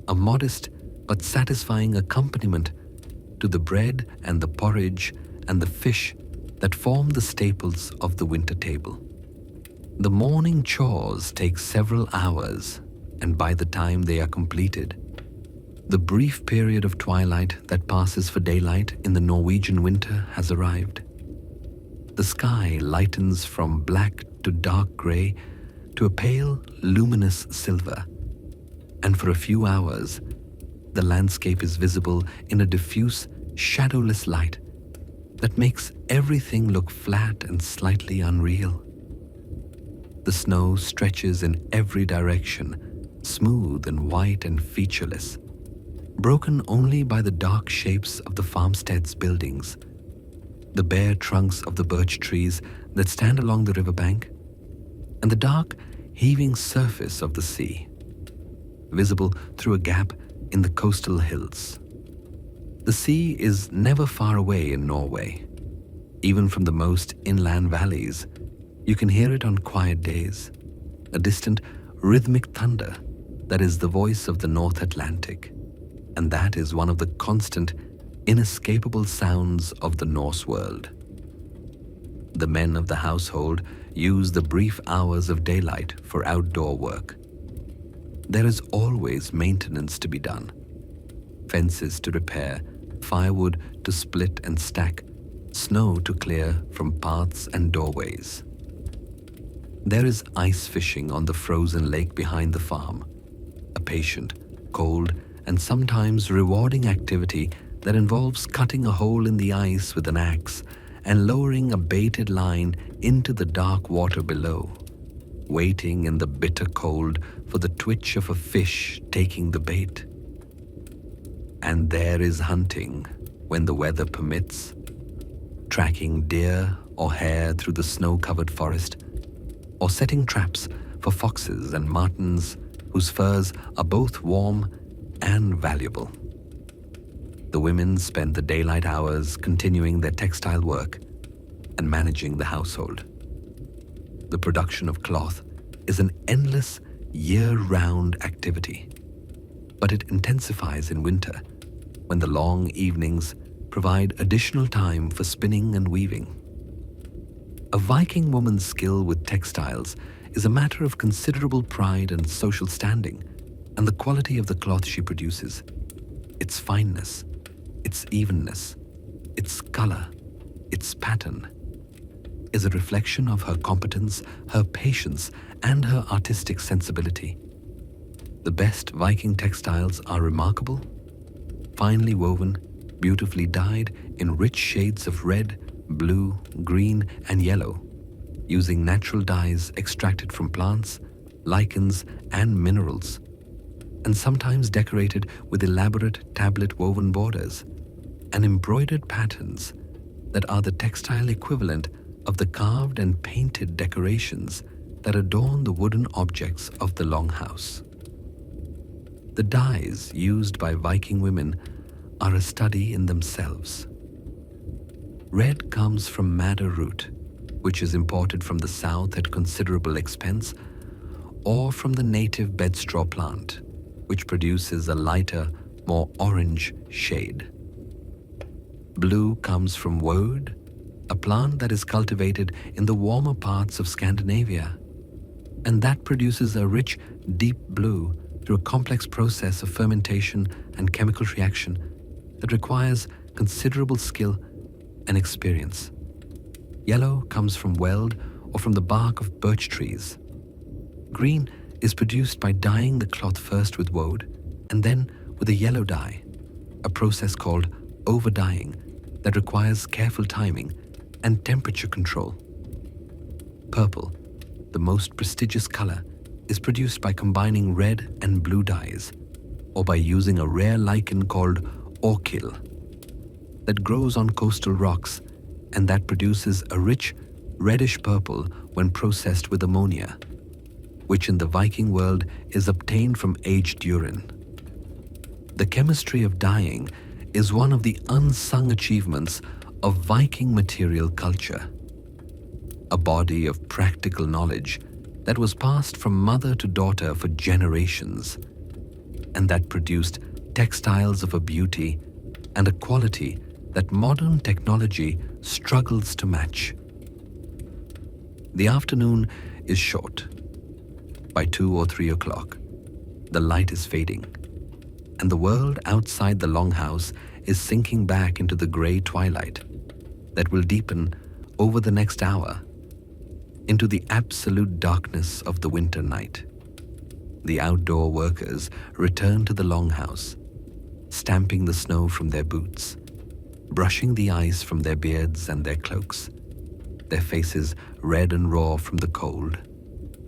A modest but satisfying accompaniment to the bread and the porridge and the fish that form the staples of the winter table. The morning chores take several hours, and by the time they are completed, the brief period of twilight that passes for daylight in the Norwegian winter has arrived. The sky lightens from black to dark grey to a pale, luminous silver, and for a few hours, the landscape is visible in a diffuse, shadowless light that makes everything look flat and slightly unreal. The snow stretches in every direction, smooth and white and featureless, broken only by the dark shapes of the farmstead's buildings, the bare trunks of the birch trees that stand along the riverbank, and the dark, heaving surface of the sea, visible through a gap in the coastal hills. The sea is never far away in Norway. Even from the most inland valleys, you can hear it on quiet days, a distant, rhythmic thunder that is the voice of the North Atlantic, and that is one of the constant, inescapable sounds of the Norse world. The men of the household use the brief hours of daylight for outdoor work. There is always maintenance to be done, fences to repair, firewood to split and stack, snow to clear from paths and doorways. There is ice fishing on the frozen lake behind the farm, a patient, cold, and sometimes rewarding activity that involves cutting a hole in the ice with an axe and lowering a baited line into the dark water below, waiting in the bitter cold for the twitch of a fish taking the bait. And there is hunting when the weather permits, tracking deer or hare through the snow-covered forest, or setting traps for foxes and martens whose furs are both warm and valuable. The women spend the daylight hours continuing their textile work and managing the household. The production of cloth is an endless, year-round activity, but it intensifies in winter when the long evenings provide additional time for spinning and weaving. A Viking woman's skill with textiles is a matter of considerable pride and social standing, and the quality of the cloth she produces, its fineness, its evenness, its color, its pattern, is a reflection of her competence, her patience, and her artistic sensibility. The best Viking textiles are remarkable, finely woven, beautifully dyed in rich shades of red, blue, green, and yellow, using natural dyes extracted from plants, lichens, and minerals, and sometimes decorated with elaborate tablet-woven borders and embroidered patterns that are the textile equivalent of the carved and painted decorations that adorn the wooden objects of the longhouse. The dyes used by Viking women are a study in themselves. Red comes from madder root, which is imported from the south at considerable expense, or from the native bedstraw plant, which produces a lighter, more orange shade. Blue comes from woad, a plant that is cultivated in the warmer parts of Scandinavia, and that produces a rich, deep blue through a complex process of fermentation and chemical reaction that requires considerable skill and experience. Yellow comes from weld or from the bark of birch trees. Green is produced by dyeing the cloth first with woad and then with a yellow dye, a process called over-dyeing that requires careful timing and temperature control. Purple, the most prestigious color, is produced by combining red and blue dyes, or by using a rare lichen called orchil that grows on coastal rocks and that produces a rich reddish purple when processed with ammonia, which in the Viking world is obtained from aged urine. The chemistry of dyeing is one of the unsung achievements of Viking material culture, a body of practical knowledge that was passed from mother to daughter for generations, and that produced textiles of a beauty and a quality that modern technology struggles to match. The afternoon is short. By 2 or 3 o'clock, the light is fading, and the world outside the longhouse is sinking back into the gray twilight that will deepen over the next hour into the absolute darkness of the winter night. The outdoor workers return to the longhouse, stamping the snow from their boots, brushing the ice from their beards and their cloaks, their faces red and raw from the cold,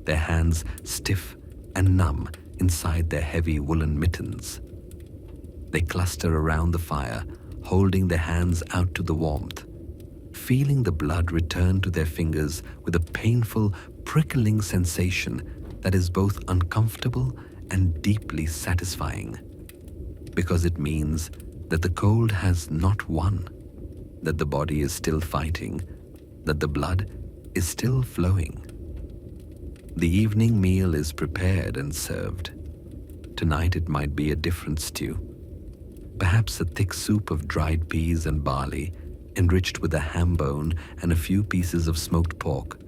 their hands stiff and numb inside their heavy woolen mittens. They cluster around the fire, holding their hands out to the warmth, feeling the blood return to their fingers with a painful, prickling sensation that is both uncomfortable and deeply satisfying, because it means that the cold has not won, that the body is still fighting, that the blood is still flowing. The evening meal is prepared and served. Tonight it might be a different stew, perhaps a thick soup of dried peas and barley, enriched with a ham bone and a few pieces of smoked pork,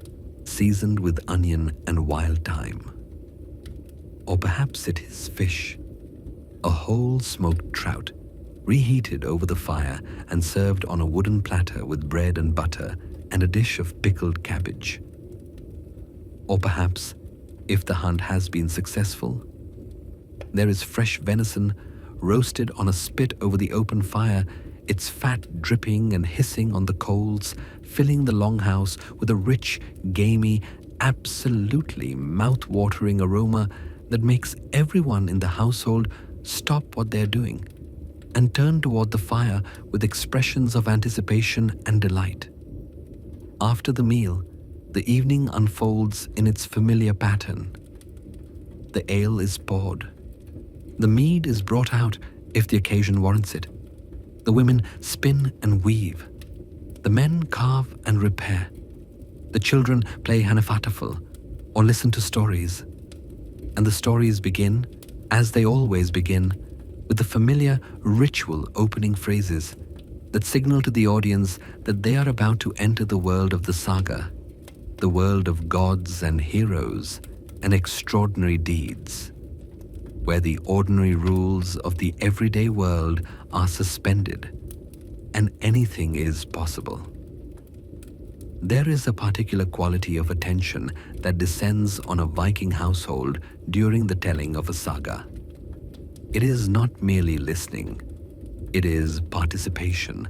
seasoned with onion and wild thyme. Or perhaps it is fish, a whole smoked trout, reheated over the fire and served on a wooden platter with bread and butter and a dish of pickled cabbage. Or perhaps, if the hunt has been successful, there is fresh venison roasted on a spit over the open fire, its fat dripping and hissing on the coals, filling the longhouse with a rich, gamey, absolutely mouth-watering aroma that makes everyone in the household stop what they're doing and turn toward the fire with expressions of anticipation and delight. After the meal, the evening unfolds in its familiar pattern. The ale is poured. The mead is brought out if the occasion warrants it. The women spin and weave. The men carve and repair. The children play Hanafatafel or listen to stories. And the stories begin, as they always begin, with the familiar ritual opening phrases that signal to the audience that they are about to enter the world of the saga, the world of gods and heroes and extraordinary deeds, where the ordinary rules of the everyday world are suspended and anything is possible. There is a particular quality of attention that descends on a Viking household during the telling of a saga. It is not merely listening, it is participation,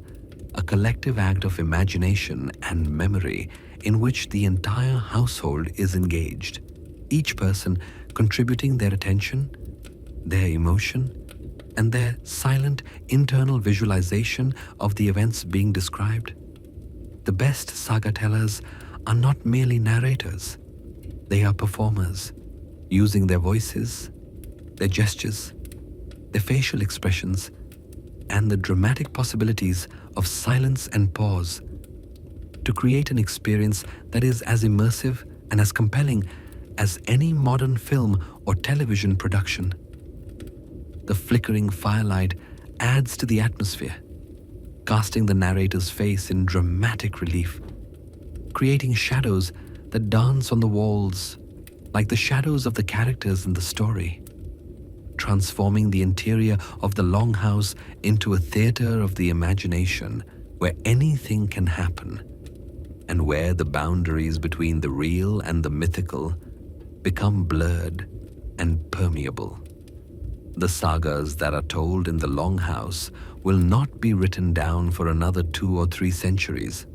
a collective act of imagination and memory in which the entire household is engaged, each person contributing their attention, their emotion, and their silent internal visualization of the events being described. The best saga tellers are not merely narrators. They are performers, using their voices, their gestures, their facial expressions, and the dramatic possibilities of silence and pause to create an experience that is as immersive and as compelling as any modern film or television production. The flickering firelight adds to the atmosphere, casting the narrator's face in dramatic relief, creating shadows that dance on the walls like the shadows of the characters in the story, transforming the interior of the Longhouse into a theater of the imagination where anything can happen and where the boundaries between the real and the mythical become blurred and permeable. The sagas that are told in the Longhouse will not be written down for another 2 or 3 centuries,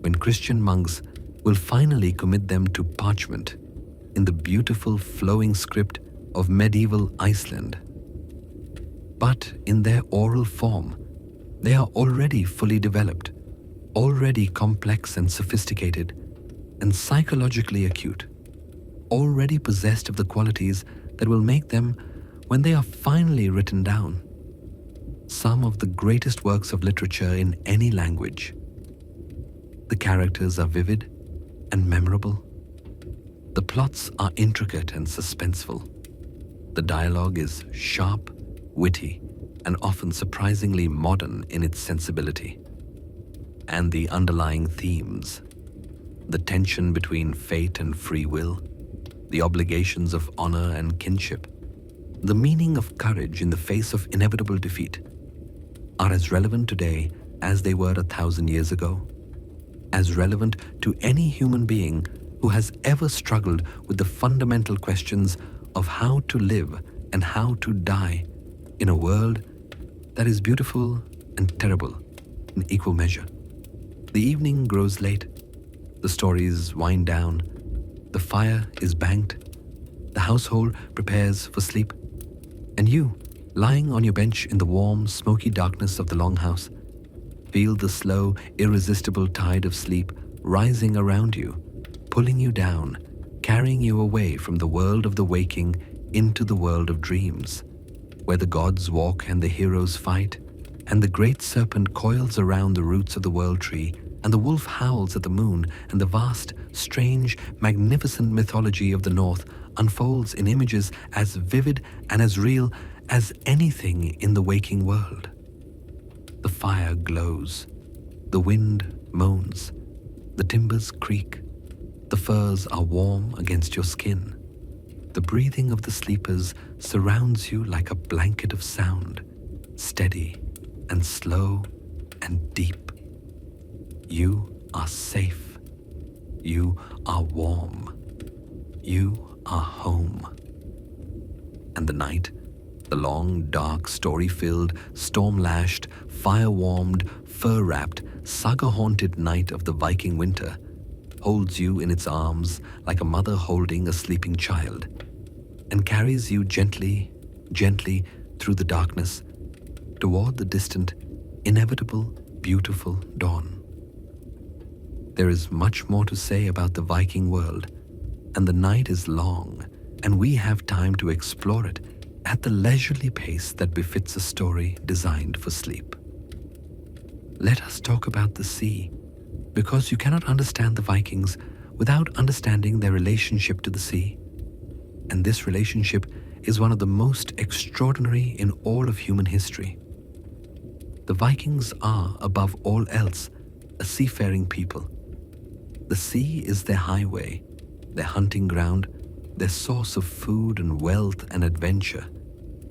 when Christian monks will finally commit them to parchment in the beautiful flowing script of medieval Iceland. But in their oral form, they are already fully developed, already complex and sophisticated, and psychologically acute, already possessed of the qualities that will make them, when they are finally written down, some of the greatest works of literature in any language. The characters are vivid and memorable. The plots are intricate and suspenseful. The dialogue is sharp, witty, and often surprisingly modern in its sensibility. And the underlying themes, the tension between fate and free will, the obligations of honor and kinship, the meaning of courage in the face of inevitable defeat, are as relevant today as they were 1,000 years ago, as relevant to any human being who has ever struggled with the fundamental questions of how to live and how to die in a world that is beautiful and terrible in equal measure. The evening grows late, the stories wind down, the fire is banked, the household prepares for sleep, and you, lying on your bench in the warm, smoky darkness of the Longhouse, feel the slow, irresistible tide of sleep rising around you, pulling you down, carrying you away from the world of the waking into the world of dreams, where the gods walk and the heroes fight, and the great serpent coils around the roots of the world tree, and the wolf howls at the moon, and the vast, strange, magnificent mythology of the North unfolds in images as vivid and as real as anything in the waking world. The fire glows, the wind moans, the timbers creak, the furs are warm against your skin. The breathing of the sleepers surrounds you like a blanket of sound, steady and slow and deep. You are safe. You are warm. You are home. And the night, the long, dark, story-filled, storm-lashed, fire-warmed, fur-wrapped, saga-haunted night of the Viking winter holds you in its arms like a mother holding a sleeping child, and carries you gently, gently through the darkness toward the distant, inevitable, beautiful dawn. There is much more to say about the Viking world, and the night is long, and we have time to explore it at the leisurely pace that befits a story designed for sleep. Let us talk about the sea, because you cannot understand the Vikings without understanding their relationship to the sea. And this relationship is one of the most extraordinary in all of human history. The Vikings are, above all else, a seafaring people. The sea is their highway, their hunting ground, their source of food and wealth and adventure,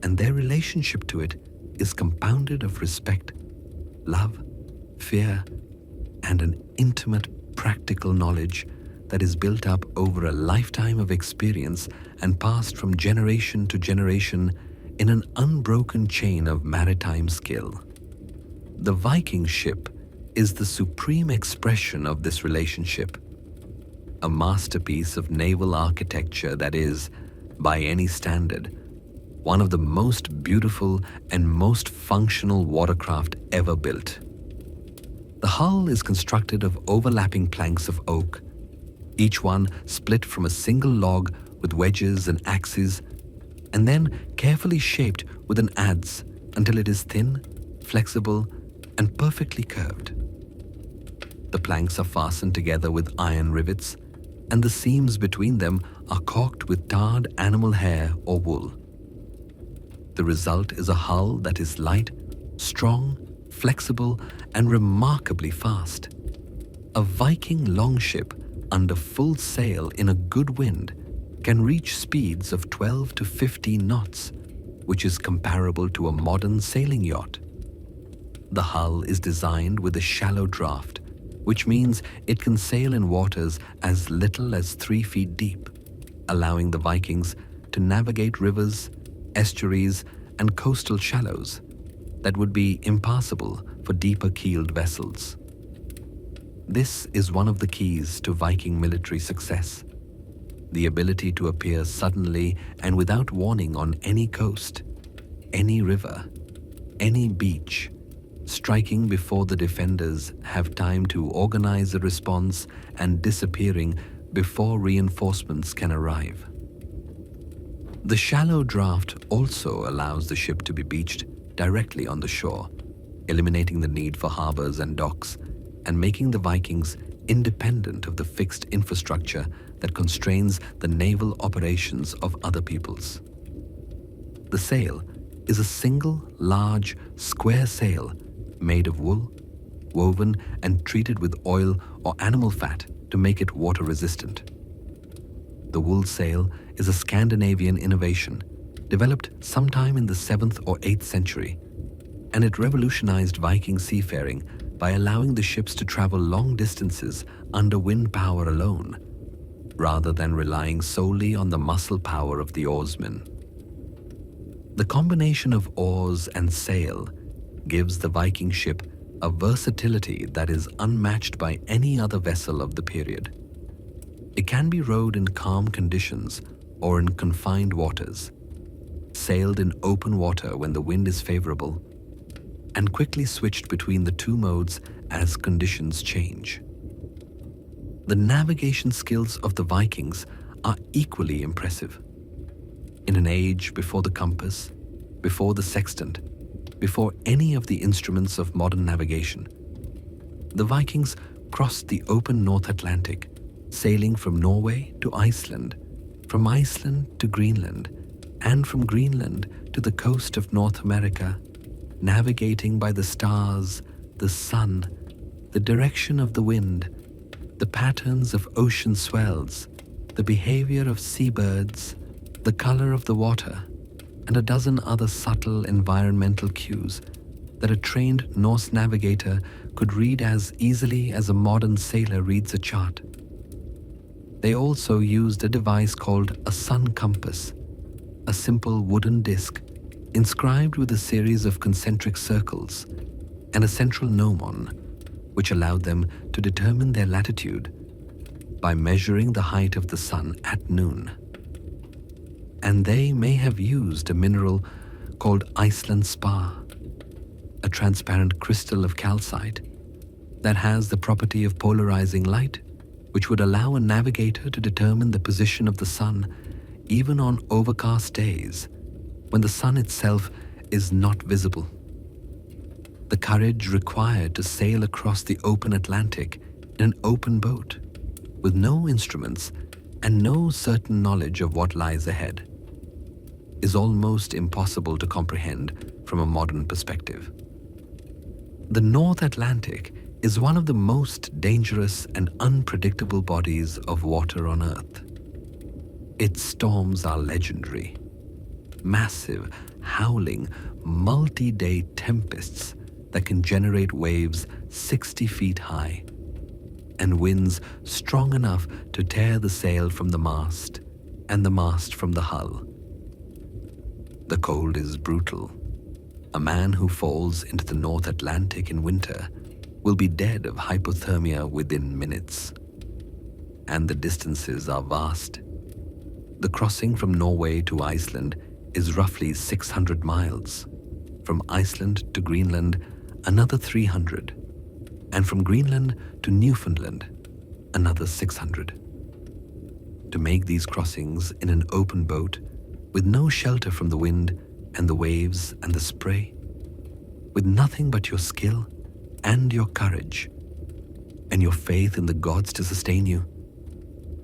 and their relationship to it is compounded of respect, love, fear, and an intimate, practical knowledge that is built up over a lifetime of experience and passed from generation to generation in an unbroken chain of maritime skill. The Viking ship is the supreme expression of this relationship, a masterpiece of naval architecture that is, by any standard, one of the most beautiful and most functional watercraft ever built. The hull is constructed of overlapping planks of oak, each one split from a single log with wedges and axes, and then carefully shaped with an adze until it is thin, flexible, and perfectly curved. The planks are fastened together with iron rivets, and the seams between them are caulked with tarred animal hair or wool. The result is a hull that is light, strong, flexible, and remarkably fast. A Viking longship under full sail in a good wind can reach speeds of 12 to 15 knots, which is comparable to a modern sailing yacht. The hull is designed with a shallow draft, which means it can sail in waters as little as 3 feet deep, allowing the Vikings to navigate rivers, estuaries, and coastal shallows that would be impassable for deeper-keeled vessels. This is one of the keys to Viking military success: the ability to appear suddenly and without warning on any coast, any river, any beach, striking before the defenders have time to organize a response and disappearing before reinforcements can arrive. The shallow draft also allows the ship to be beached directly on the shore, eliminating the need for harbors and docks and making the Vikings independent of the fixed infrastructure that constrains the naval operations of other peoples. The sail is a single, large, square sail made of wool, woven and treated with oil or animal fat to make it water resistant. The wool sail is a Scandinavian innovation developed sometime in the 7th or 8th century, and it revolutionized Viking seafaring by allowing the ships to travel long distances under wind power alone, rather than relying solely on the muscle power of the oarsmen. The combination of oars and sail gives the Viking ship a versatility that is unmatched by any other vessel of the period. It can be rowed in calm conditions or in confined waters, sailed in open water when the wind is favorable, and quickly switched between the two modes as conditions change. The navigation skills of the Vikings are equally impressive. In an age before the compass, before the sextant, before any of the instruments of modern navigation, the Vikings crossed the open North Atlantic, sailing from Norway to Iceland, from Iceland to Greenland, and from Greenland to the coast of North America, navigating by the stars, the sun, the direction of the wind, the patterns of ocean swells, the behavior of seabirds, the color of the water, and a dozen other subtle environmental cues that a trained Norse navigator could read as easily as a modern sailor reads a chart. They also used a device called a sun compass, a simple wooden disc inscribed with a series of concentric circles and a central gnomon, which allowed them to determine their latitude by measuring the height of the sun at noon. And they may have used a mineral called Iceland spar, a transparent crystal of calcite that has the property of polarizing light, which would allow a navigator to determine the position of the sun even on overcast days when the sun itself is not visible. The courage required to sail across the open Atlantic in an open boat with no instruments and no certain knowledge of what lies ahead is almost impossible to comprehend from a modern perspective. The North Atlantic is one of the most dangerous and unpredictable bodies of water on Earth. Its storms are legendary. Massive, howling, multi-day tempests that can generate waves 60 feet high and winds strong enough to tear the sail from the mast and the mast from the hull. The cold is brutal. A man who falls into the North Atlantic in winter will be dead of hypothermia within minutes. And the distances are vast. The crossing from Norway to Iceland is roughly 600 miles. From Iceland to Greenland, another 300. And from Greenland to Newfoundland, another 600. To make these crossings in an open boat, with no shelter from the wind and the waves and the spray, with nothing but your skill and your courage and your faith in the gods to sustain you,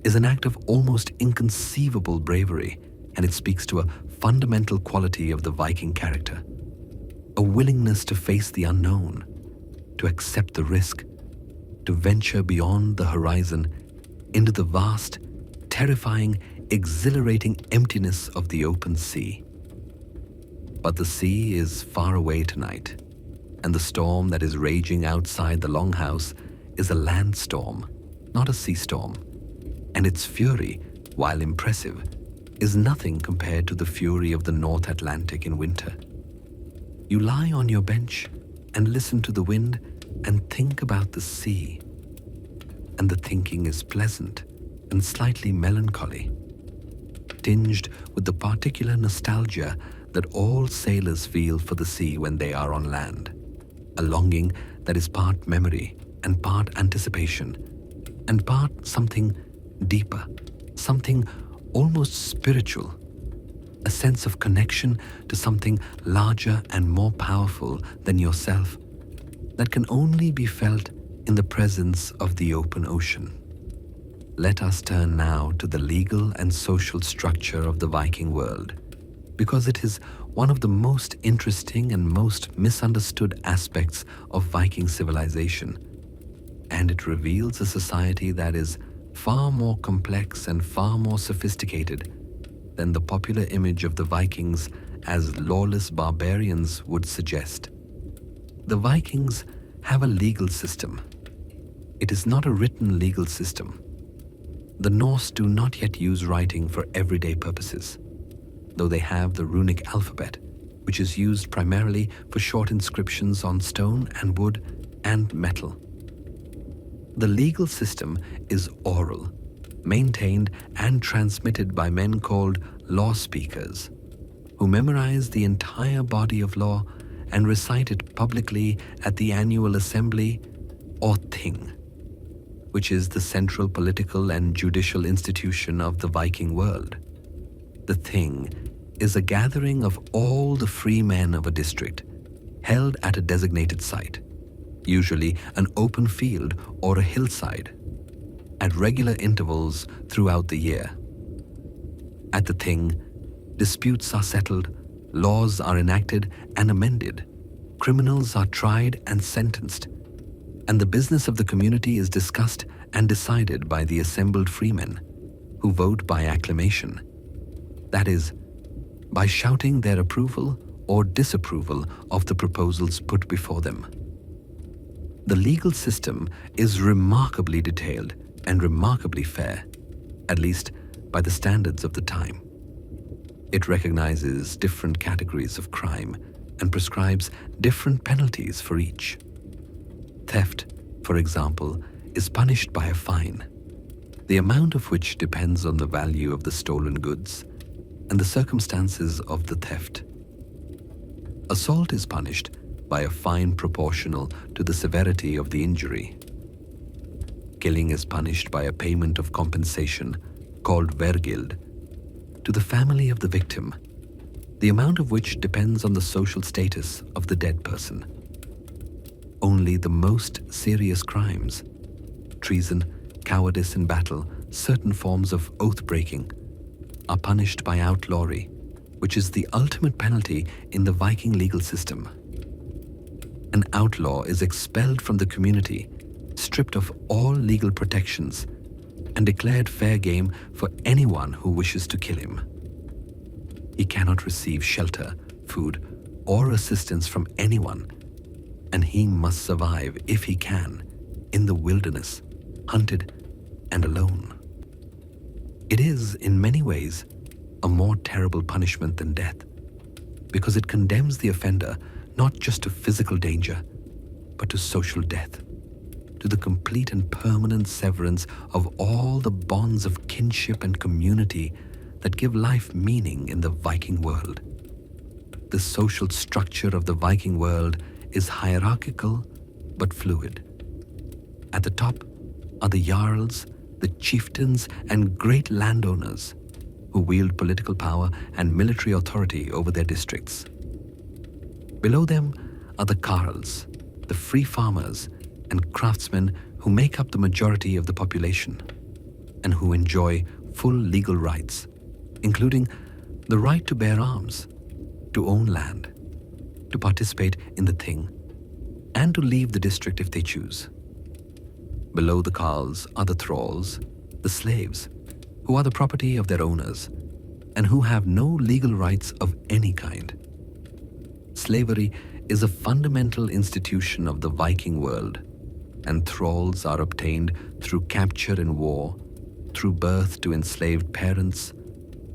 is an act of almost inconceivable bravery, and it speaks to a fundamental quality of the Viking character, a willingness to face the unknown, to accept the risk, to venture beyond the horizon into the vast, terrifying, exhilarating emptiness of the open sea. But the sea is far away tonight, and the storm that is raging outside the Longhouse is a land storm, not a sea storm, and its fury, while impressive, is nothing compared to the fury of the North Atlantic in winter. You lie on your bench and listen to the wind and think about the sea, and the thinking is pleasant and slightly melancholy, tinged with the particular nostalgia that all sailors feel for the sea when they are on land, a longing that is part memory and part anticipation, and part something deeper, something almost spiritual, a sense of connection to something larger and more powerful than yourself that can only be felt in the presence of the open ocean. Let us turn now to the legal and social structure of the Viking world, because it is one of the most interesting and most misunderstood aspects of Viking civilization, and it reveals a society that is far more complex and far more sophisticated than the popular image of the Vikings as lawless barbarians would suggest. The Vikings have a legal system. It is not a written legal system. The Norse do not yet use writing for everyday purposes, though they have the runic alphabet, which is used primarily for short inscriptions on stone and wood and metal. The legal system is oral, maintained and transmitted by men called law speakers, who memorize the entire body of law and recite it publicly at the annual assembly, or thing, which is the central political and judicial institution of the Viking world. The thing is a gathering of all the free men of a district, held at a designated site, usually an open field or a hillside, at regular intervals throughout the year. At the thing, disputes are settled, laws are enacted and amended, criminals are tried and sentenced, and the business of the community is discussed and decided by the assembled freemen, who vote by acclamation. That is, by shouting their approval or disapproval of the proposals put before them. The legal system is remarkably detailed and remarkably fair, at least by the standards of the time. It recognizes different categories of crime and prescribes different penalties for each. Theft, for example, is punished by a fine, the amount of which depends on the value of the stolen goods and the circumstances of the theft. Assault is punished by a fine proportional to the severity of the injury. Killing is punished by a payment of compensation, called vergild, to the family of the victim, the amount of which depends on the social status of the dead person. Only the most serious crimes, treason, cowardice in battle, certain forms of oath-breaking are punished by outlawry, which is the ultimate penalty in the Viking legal system. An outlaw is expelled from the community, stripped of all legal protections, and declared fair game for anyone who wishes to kill him. He cannot receive shelter, food, or assistance from anyone, and he must survive, if he can, in the wilderness, hunted and alone. It is, in many ways, a more terrible punishment than death, because it condemns the offender not just to physical danger, but to social death, to the complete and permanent severance of all the bonds of kinship and community that give life meaning in the Viking world. The social structure of the Viking world is hierarchical but fluid. At the top are the jarls, the chieftains, and great landowners who wield political power and military authority over their districts. Below them are the carls, the free farmers and craftsmen who make up the majority of the population and who enjoy full legal rights, including the right to bear arms, to own land, to participate in the thing, and to leave the district if they choose. Below the carls are the thralls, the slaves, who are the property of their owners and who have no legal rights of any kind. Slavery is a fundamental institution of the Viking world, and thralls are obtained through capture in war, through birth to enslaved parents,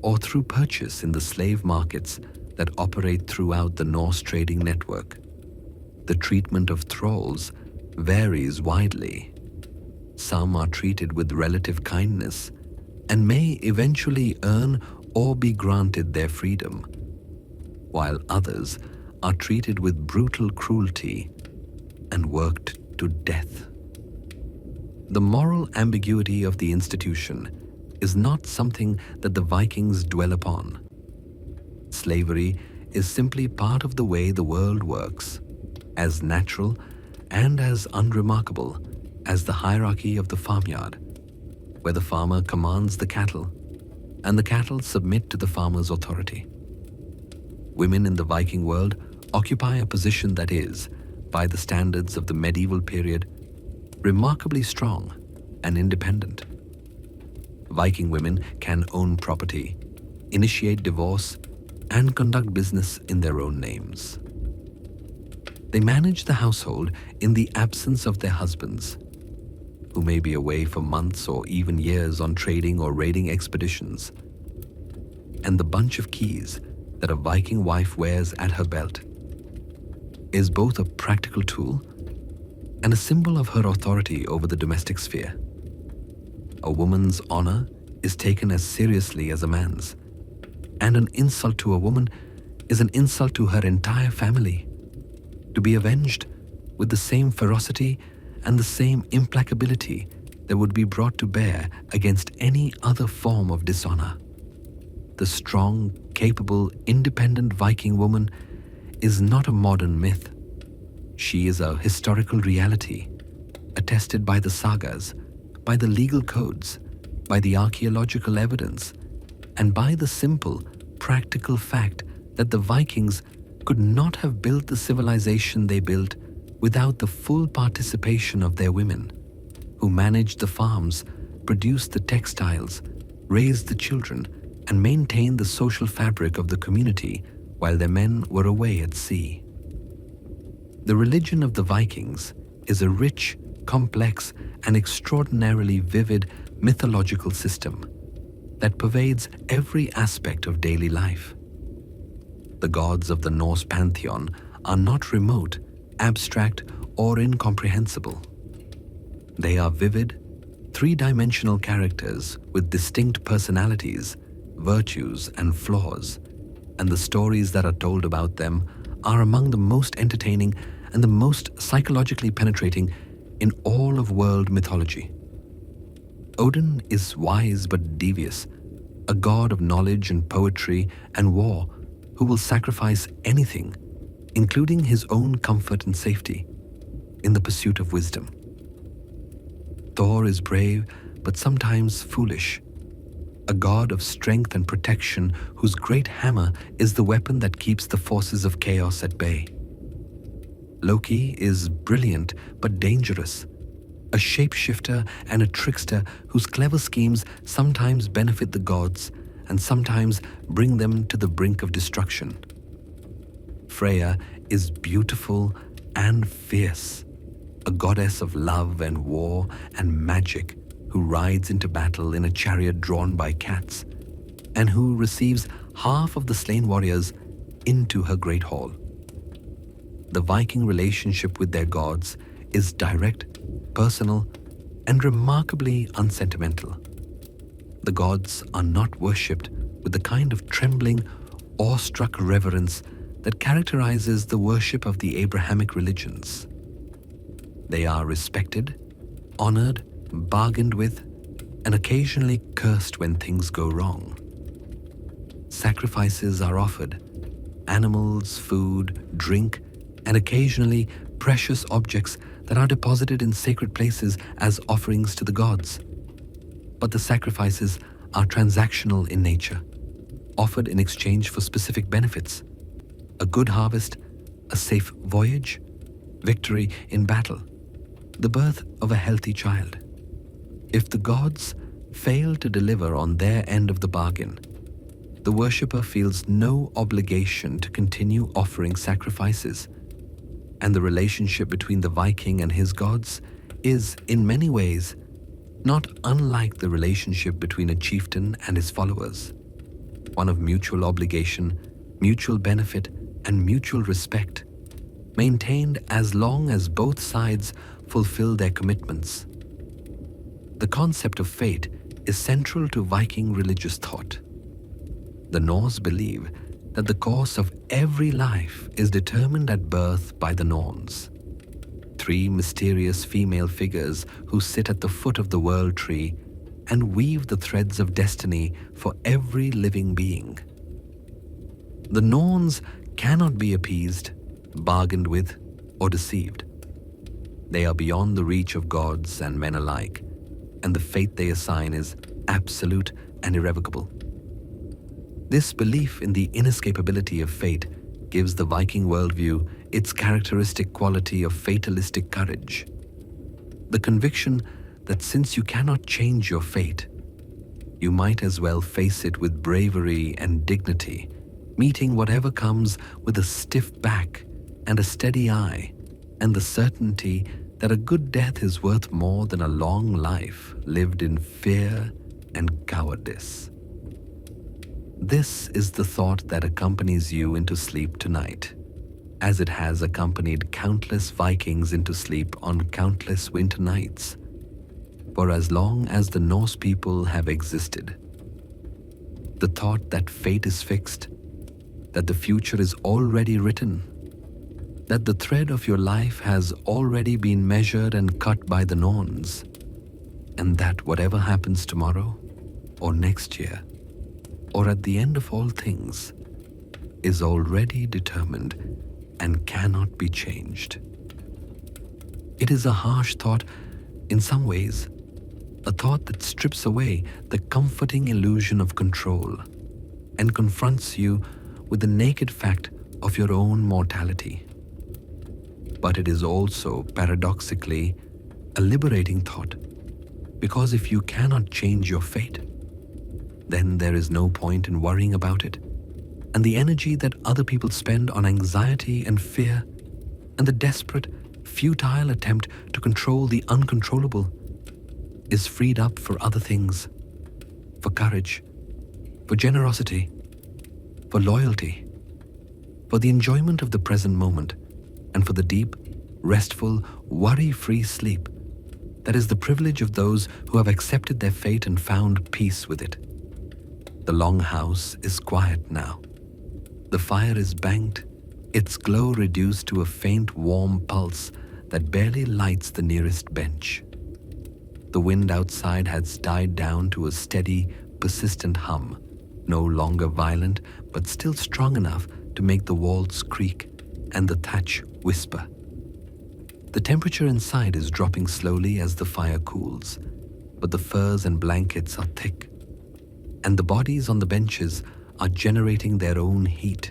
or through purchase in the slave markets that operate throughout the Norse trading network. The treatment of thralls varies widely. Some are treated with relative kindness and may eventually earn or be granted their freedom, while others are treated with brutal cruelty and worked to death. The moral ambiguity of the institution is not something that the Vikings dwell upon. Slavery is simply part of the way the world works, as natural and as unremarkable as the hierarchy of the farmyard, where the farmer commands the cattle and the cattle submit to the farmer's authority. Women in the Viking world occupy a position that is, by the standards of the medieval period, remarkably strong and independent. Viking women can own property, initiate divorce, and conduct business in their own names. They manage the household in the absence of their husbands, who may be away for months or even years on trading or raiding expeditions. And the bunch of keys that a Viking wife wears at her belt is both a practical tool and a symbol of her authority over the domestic sphere. A woman's honor is taken as seriously as a man's, and an insult to a woman is an insult to her entire family, to be avenged with the same ferocity and the same implacability that would be brought to bear against any other form of dishonor. The strong, capable, independent Viking woman is not a modern myth. She is a historical reality, attested by the sagas, by the legal codes, by the archaeological evidence, and by the simple, practical fact that the Vikings could not have built the civilization they built without the full participation of their women, who managed the farms, produced the textiles, raised the children, and maintained the social fabric of the community while their men were away at sea. The religion of the Vikings is a rich, complex, and extraordinarily vivid mythological system that pervades every aspect of daily life. The gods of the Norse pantheon are not remote, abstract, or incomprehensible. They are vivid, three-dimensional characters with distinct personalities, virtues, and flaws, and the stories that are told about them are among the most entertaining and the most psychologically penetrating in all of world mythology. Odin is wise but devious, a god of knowledge and poetry and war who will sacrifice anything, including his own comfort and safety, in the pursuit of wisdom. Thor is brave but sometimes foolish. A god of strength and protection whose great hammer is the weapon that keeps the forces of chaos at bay. Loki is brilliant but dangerous, a shapeshifter and a trickster whose clever schemes sometimes benefit the gods and sometimes bring them to the brink of destruction. Freya is beautiful and fierce, a goddess of love and war and magic who rides into battle in a chariot drawn by cats and who receives half of the slain warriors into her great hall. The Viking relationship with their gods is direct, personal, and remarkably unsentimental. The gods are not worshipped with the kind of trembling, awestruck reverence that characterizes the worship of the Abrahamic religions. They are respected, honored, bargained with, and occasionally cursed when things go wrong. Sacrifices are offered, animals, food, drink, and occasionally precious objects that are deposited in sacred places as offerings to the gods. But the sacrifices are transactional in nature, offered in exchange for specific benefits: a good harvest, a safe voyage, victory in battle, the birth of a healthy child. If the gods fail to deliver on their end of the bargain, the worshipper feels no obligation to continue offering sacrifices, and the relationship between the Viking and his gods is, in many ways, not unlike the relationship between a chieftain and his followers, one of mutual obligation, mutual benefit, and mutual respect, maintained as long as both sides fulfill their commitments. The concept of fate is central to Viking religious thought. The Norse believe that the course of every life is determined at birth by the Norns, 3 mysterious female figures who sit at the foot of the world tree and weave the threads of destiny for every living being. The Norns cannot be appeased, bargained with, or deceived. They are beyond the reach of gods and men alike, and the fate they assign is absolute and irrevocable. This belief in the inescapability of fate gives the Viking worldview its characteristic quality of fatalistic courage. The conviction that since you cannot change your fate, you might as well face it with bravery and dignity, meeting whatever comes with a stiff back and a steady eye, and the certainty that a good death is worth more than a long life lived in fear and cowardice. This is the thought that accompanies you into sleep tonight, as it has accompanied countless Vikings into sleep on countless winter nights, for as long as the Norse people have existed. The thought that fate is fixed, that the future is already written, that the thread of your life has already been measured and cut by the Norns, and that whatever happens tomorrow or next year, or at the end of all things, is already determined and cannot be changed. It is a harsh thought in some ways, a thought that strips away the comforting illusion of control and confronts you with the naked fact of your own mortality. But it is also, paradoxically, a liberating thought, because if you cannot change your fate, then there is no point in worrying about it, and the energy that other people spend on anxiety and fear, and the desperate, futile attempt to control the uncontrollable, is freed up for other things, for courage, for generosity, for loyalty, for the enjoyment of the present moment, and for the deep, restful, worry-free sleep that is the privilege of those who have accepted their fate and found peace with it. The Longhouse is quiet now. The fire is banked, its glow reduced to a faint warm pulse that barely lights the nearest bench. The wind outside has died down to a steady, persistent hum, no longer violent but still strong enough to make the walls creak and the thatch whisper. The temperature inside is dropping slowly as the fire cools, but the furs and blankets are thick, and the bodies on the benches are generating their own heat,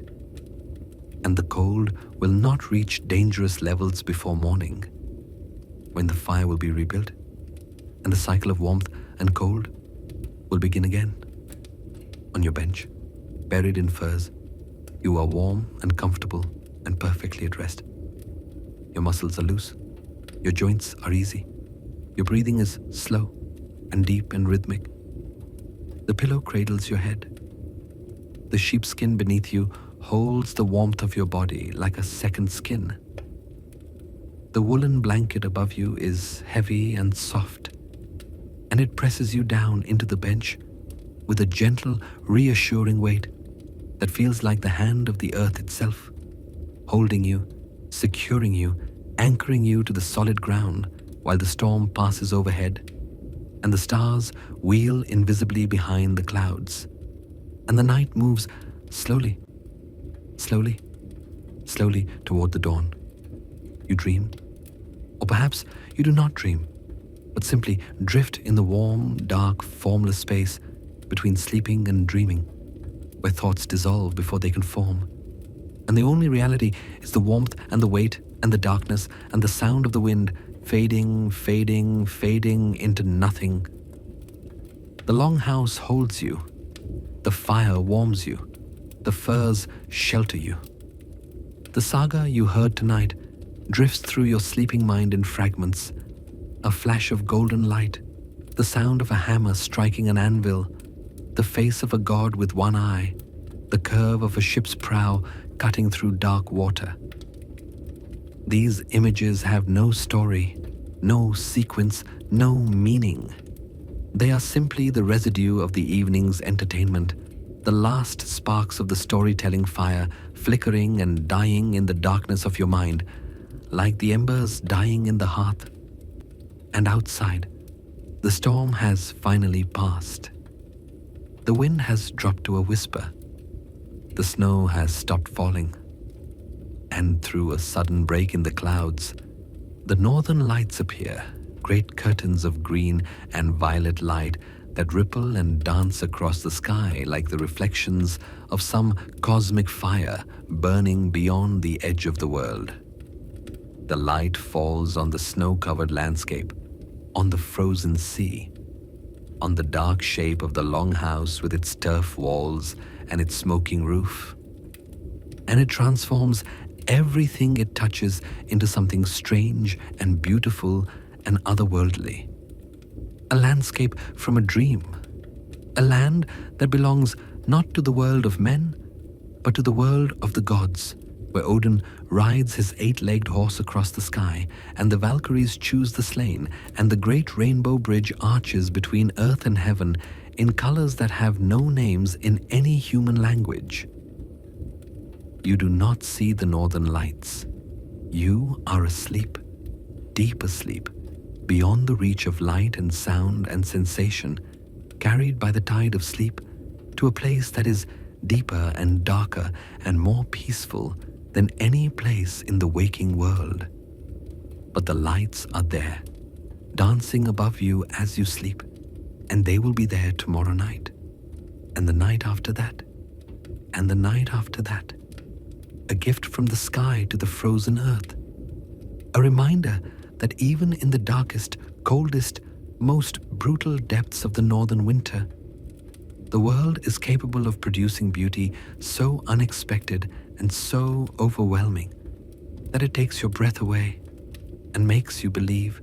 and the cold will not reach dangerous levels before morning, when the fire will be rebuilt, and the cycle of warmth and cold will begin again. On your bench, buried in furs, you are warm and comfortable and perfectly at rest. Your muscles are loose, your joints are easy, your breathing is slow and deep and rhythmic. The pillow cradles your head. The sheepskin beneath you holds the warmth of your body like a second skin. The woolen blanket above you is heavy and soft, and it presses you down into the bench with a gentle, reassuring weight that feels like the hand of the earth itself, holding you, securing you, anchoring you to the solid ground while the storm passes overhead and the stars wheel invisibly behind the clouds, and the night moves slowly, slowly, slowly toward the dawn. You dream, or perhaps you do not dream, but simply drift in the warm, dark, formless space between sleeping and dreaming, where thoughts dissolve before they can form, and the only reality is the warmth and the weight and the darkness and the sound of the wind fading, fading, fading into nothing. The longhouse holds you. The fire warms you. The furs shelter you. The saga you heard tonight drifts through your sleeping mind in fragments. A flash of golden light, the sound of a hammer striking an anvil, the face of a god with one eye, the curve of a ship's prow cutting through dark water. These images have no story, no sequence, no meaning. They are simply the residue of the evening's entertainment, the last sparks of the storytelling fire flickering and dying in the darkness of your mind, like the embers dying in the hearth. And outside, the storm has finally passed. The wind has dropped to a whisper. The snow has stopped falling. And through a sudden break in the clouds, the northern lights appear, great curtains of green and violet light that ripple and dance across the sky like the reflections of some cosmic fire burning beyond the edge of the world. The light falls on the snow-covered landscape, on the frozen sea, on the dark shape of the longhouse with its turf walls and its smoking roof, and it transforms everything it touches into something strange and beautiful and otherworldly. A landscape from a dream. A land that belongs not to the world of men, but to the world of the gods, where Odin rides his 8-legged horse across the sky, and the Valkyries choose the slain, and the great rainbow bridge arches between earth and heaven in colors that have no names in any human language. You do not see the northern lights. You are asleep, deep asleep, beyond the reach of light and sound and sensation, carried by the tide of sleep to a place that is deeper and darker and more peaceful than any place in the waking world. But the lights are there, dancing above you as you sleep, and they will be there tomorrow night, and the night after that, and the night after that. A gift from the sky to the frozen earth. A reminder that even in the darkest, coldest, most brutal depths of the northern winter, the world is capable of producing beauty so unexpected and so overwhelming that it takes your breath away and makes you believe,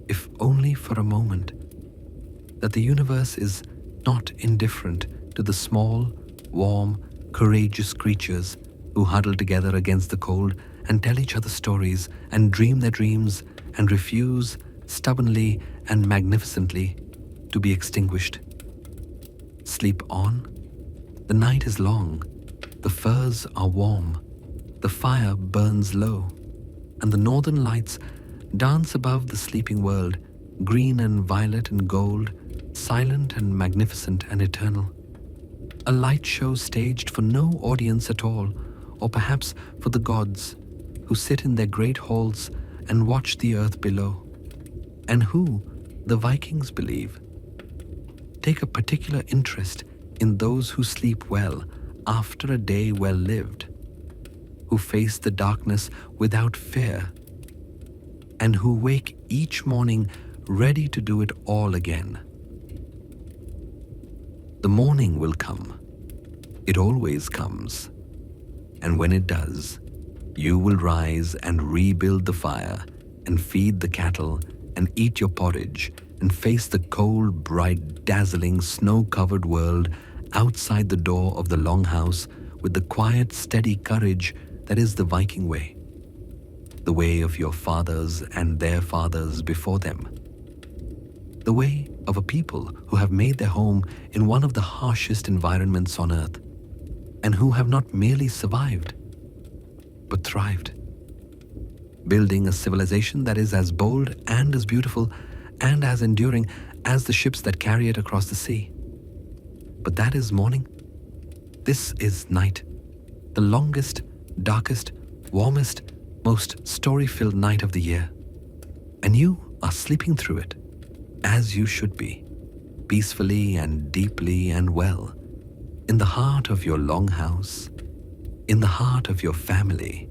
if only for a moment, that the universe is not indifferent to the small, warm, courageous creatures who huddle together against the cold and tell each other stories and dream their dreams and refuse stubbornly and magnificently to be extinguished. Sleep on. The night is long. The furs are warm. The fire burns low. And the northern lights dance above the sleeping world, green and violet and gold, silent and magnificent and eternal. A light show staged for no audience at all, or perhaps for the gods who sit in their great halls and watch the earth below, and who, The Vikings believe, take a particular interest in those who sleep well after a day well lived, who face the darkness without fear, and who wake each morning ready to do it all again. The morning will come. It always comes. And when it does, you will rise and rebuild the fire and feed the cattle and eat your porridge and face the cold, bright, dazzling, snow-covered world outside the door of the Longhouse with the quiet, steady courage that is the Viking way, the way of your fathers and their fathers before them, the way of a people who have made their home in one of the harshest environments on earth and who have not merely survived, but thrived, building a civilization that is as bold and as beautiful and as enduring as the ships that carry it across the sea. But that is morning. This is night, the longest, darkest, warmest, most story-filled night of the year. And you are sleeping through it, as you should be, peacefully and deeply and well, in the heart of your Longhouse, in the heart of your family,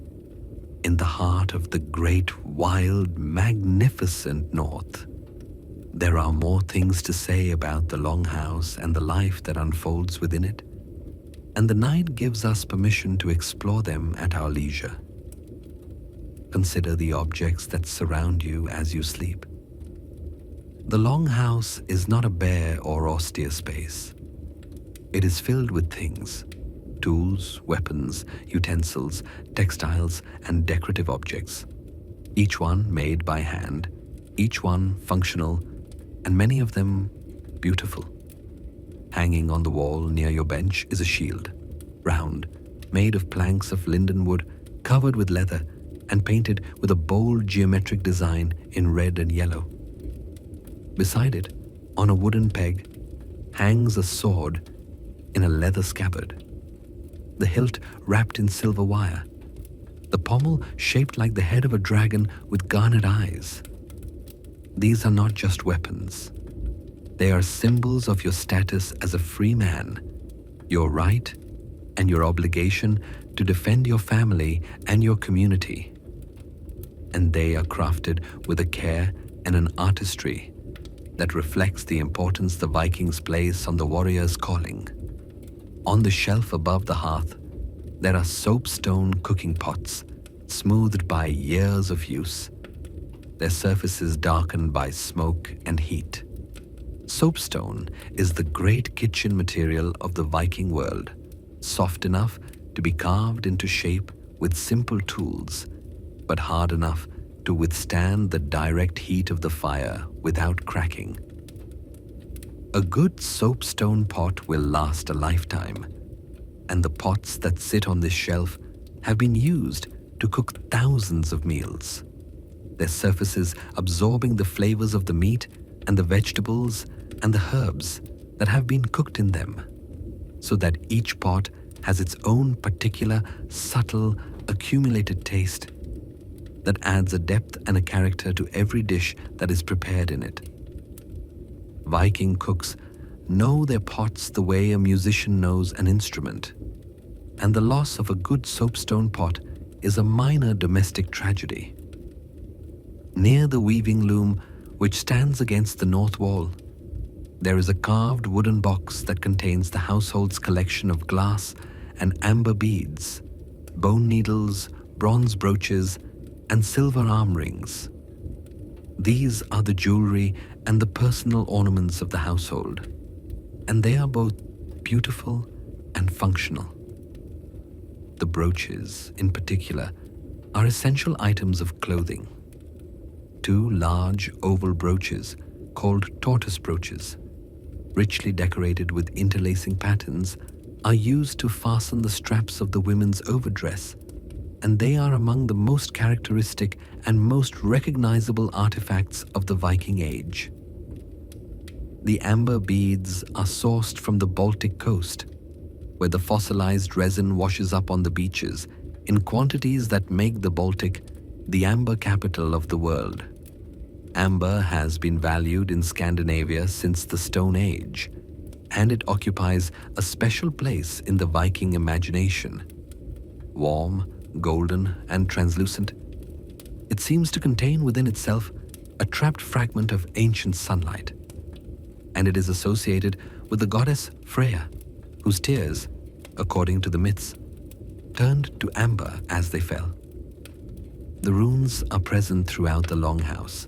in the heart of the great, wild, magnificent North. There are more things to say about the Longhouse and the life that unfolds within it, and the night gives us permission to explore them at our leisure. Consider the objects that surround you as you sleep. The Longhouse is not a bare or austere space. It is filled with things, tools, weapons, utensils, textiles, and decorative objects, each one made by hand, each one functional, and many of them beautiful. Hanging on the wall near your bench is a shield, round, made of planks of linden wood, covered with leather, and painted with a bold geometric design in red and yellow. Beside it, on a wooden peg, hangs a sword in a leather scabbard, the hilt wrapped in silver wire, the pommel shaped like the head of a dragon with garnet eyes. These are not just weapons. They are symbols of your status as a free man, your right and your obligation to defend your family and your community. And they are crafted with a care and an artistry that reflects the importance the Vikings place on the warrior's calling. On the shelf above the hearth, there are soapstone cooking pots, smoothed by years of use, their surfaces darkened by smoke and heat. Soapstone is the great kitchen material of the Viking world, soft enough to be carved into shape with simple tools, but hard enough to withstand the direct heat of the fire without cracking. A good soapstone pot will last a lifetime, and the pots that sit on this shelf have been used to cook thousands of meals, their surfaces absorbing the flavors of the meat and the vegetables and the herbs that have been cooked in them, so that each pot has its own particular, subtle, accumulated taste that adds a depth and a character to every dish that is prepared in it. Viking cooks know their pots the way a musician knows an instrument, and the loss of a good soapstone pot is a minor domestic tragedy. Near the weaving loom, which stands against the north wall, there is a carved wooden box that contains the household's collection of glass and amber beads, bone needles, bronze brooches, and silver arm rings. These are the jewelry and the personal ornaments of the household, and they are both beautiful and functional. The brooches, in particular, are essential items of clothing. Two large oval brooches, called tortoise brooches, richly decorated with interlacing patterns, are used to fasten the straps of the women's overdress, and they are among the most characteristic and most recognizable artifacts of the Viking Age. The amber beads are sourced from the Baltic coast, where the fossilized resin washes up on the beaches in quantities that make the Baltic the amber capital of the world. Amber has been valued in Scandinavia since the Stone Age, and it occupies a special place in the Viking imagination. Warm, golden, and translucent, it seems to contain within itself a trapped fragment of ancient sunlight, and it is associated with the goddess Freya, whose tears, according to the myths, turned to amber as they fell. The runes are present throughout the longhouse,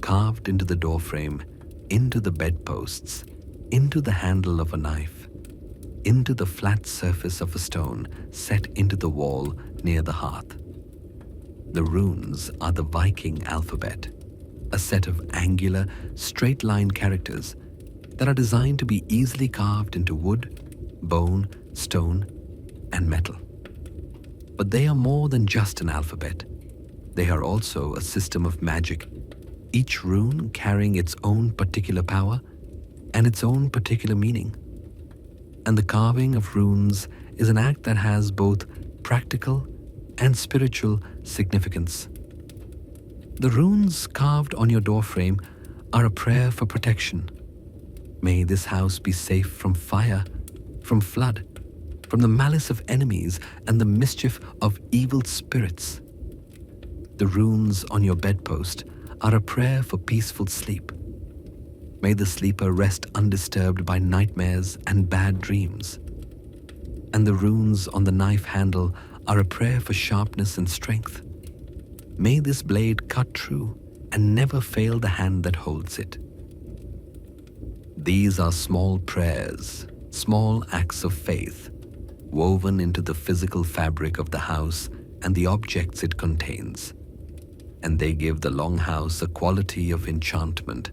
carved into the doorframe, into the bedposts, into the handle of a knife, into the flat surface of a stone set into the wall near the hearth. The runes are the Viking alphabet, a set of angular, straight-line characters that are designed to be easily carved into wood, bone, stone, and metal. But they are more than just an alphabet. They are also a system of magic, each rune carrying its own particular power and its own particular meaning. And the carving of runes is an act that has both practical and spiritual significance. The runes carved on your doorframe are a prayer for protection. May this house be safe from fire, from flood, from the malice of enemies and the mischief of evil spirits. The runes on your bedpost are a prayer for peaceful sleep. May the sleeper rest undisturbed by nightmares and bad dreams. And the runes on the knife handle are a prayer for sharpness and strength. May this blade cut true and never fail the hand that holds it. These are small prayers, small acts of faith, woven into the physical fabric of the house and the objects it contains. And they give the longhouse a quality of enchantment,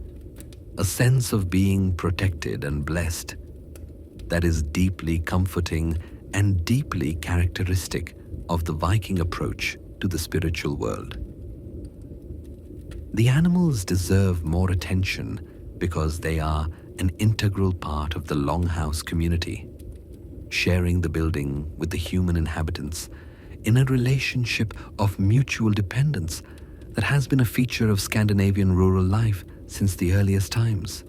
a sense of being protected and blessed that is deeply comforting and deeply characteristic of the Viking approach to the spiritual world. The animals deserve more attention because they are an integral part of the longhouse community, sharing the building with the human inhabitants in a relationship of mutual dependence that has been a feature of Scandinavian rural life since the earliest times.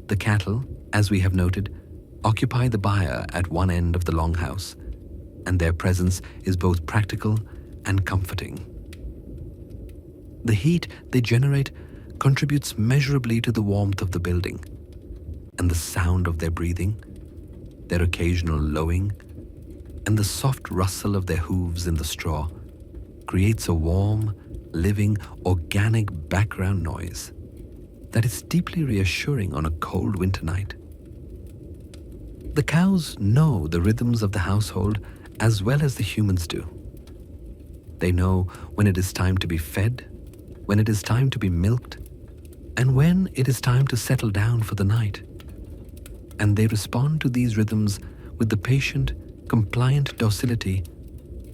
The cattle, as we have noted, occupy the byre at one end of the longhouse, and their presence is both practical and comforting. The heat they generate contributes measurably to the warmth of the building, and the sound of their breathing, their occasional lowing, and the soft rustle of their hooves in the straw creates a warm, living, organic background noise that is deeply reassuring on a cold winter night. The cows know the rhythms of the household as well as the humans do. They know when it is time to be fed, when it is time to be milked, and when it is time to settle down for the night. And they respond to these rhythms with the patient, compliant docility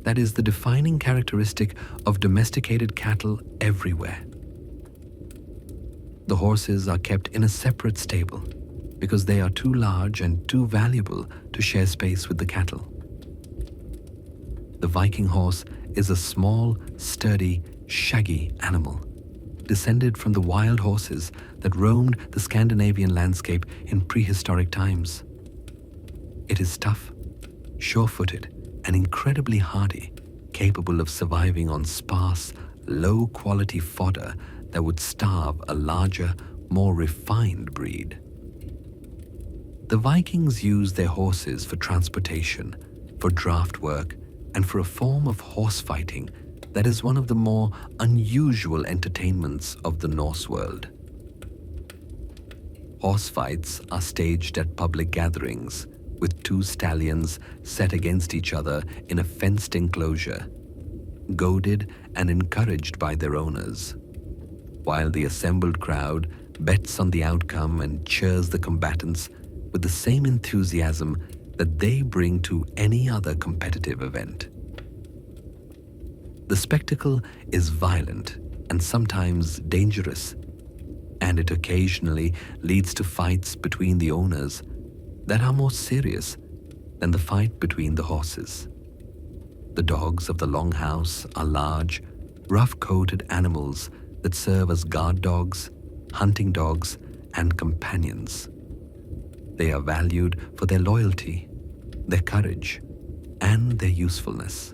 that is the defining characteristic of domesticated cattle everywhere. The horses are kept in a separate stable because they are too large and too valuable to share space with the cattle. The Viking horse is a small, sturdy, shaggy animal, descended from the wild horses that roamed the Scandinavian landscape in prehistoric times. It is tough, sure-footed, and incredibly hardy, capable of surviving on sparse, low-quality fodder that would starve a larger, more refined breed. The Vikings used their horses for transportation, for draft work, and for a form of horse fighting that is one of the more unusual entertainments of the Norse world. Horse fights are staged at public gatherings, with two stallions set against each other in a fenced enclosure, goaded and encouraged by their owners, while the assembled crowd bets on the outcome and cheers the combatants with the same enthusiasm that they bring to any other competitive event. The spectacle is violent and sometimes dangerous, and it occasionally leads to fights between the owners that are more serious than the fight between the horses. The dogs of the longhouse are large, rough-coated animals that serve as guard dogs, hunting dogs, and companions. They are valued for their loyalty, their courage, and their usefulness.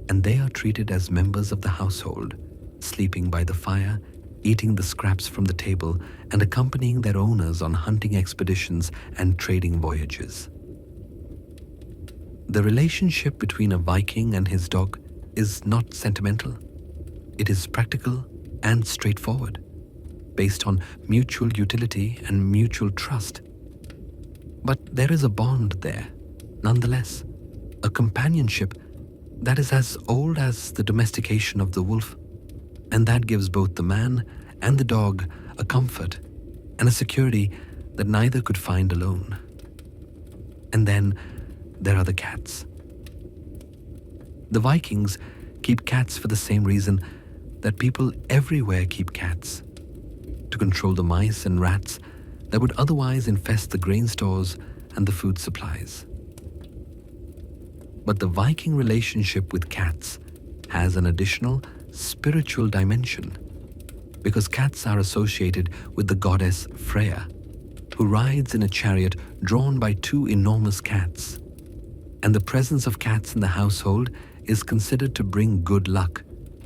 And they are treated as members of the household, sleeping by the fire, eating the scraps from the table, and accompanying their owners on hunting expeditions and trading voyages. The relationship between a Viking and his dog is not sentimental. It is practical and straightforward, based on mutual utility and mutual trust. But there is a bond there, nonetheless, a companionship that is as old as the domestication of the wolf, and that gives both the man and the dog a comfort and a security that neither could find alone. And then there are the cats. The Vikings keep cats for the same reason that people everywhere keep cats, to control the mice and rats that would otherwise infest the grain stores and the food supplies. But the Viking relationship with cats has an additional spiritual dimension, because cats are associated with the goddess Freya, who rides in a chariot drawn by two enormous cats. And the presence of cats in the household is considered to bring good luck,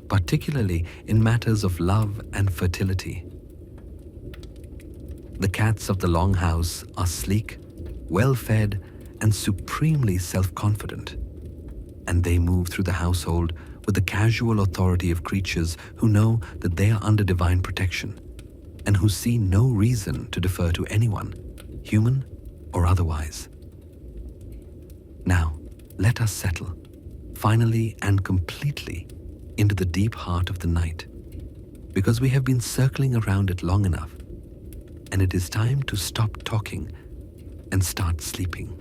particularly in matters of love and fertility. The cats of the Longhouse are sleek, well-fed, and supremely self-confident, and they move through the household with the casual authority of creatures who know that they are under divine protection and who see no reason to defer to anyone, human or otherwise. Now, let us settle, finally and completely, into the deep heart of the night, because we have been circling around it long enough, and it is time to stop talking and start sleeping.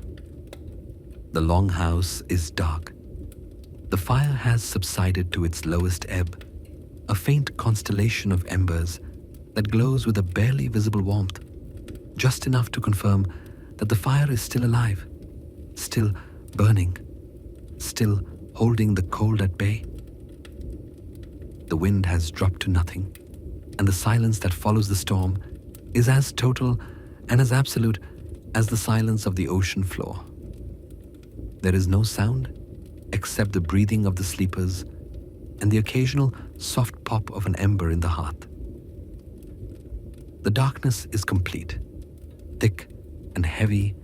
The Longhouse is dark. The fire has subsided to its lowest ebb, a faint constellation of embers that glows with a barely visible warmth, just enough to confirm that the fire is still alive, still burning, still holding the cold at bay. The wind has dropped to nothing, and the silence that follows the storm is as total and as absolute as the silence of the ocean floor. There is no sound except the breathing of the sleepers and the occasional soft pop of an ember in the hearth. The darkness is complete, thick and heavy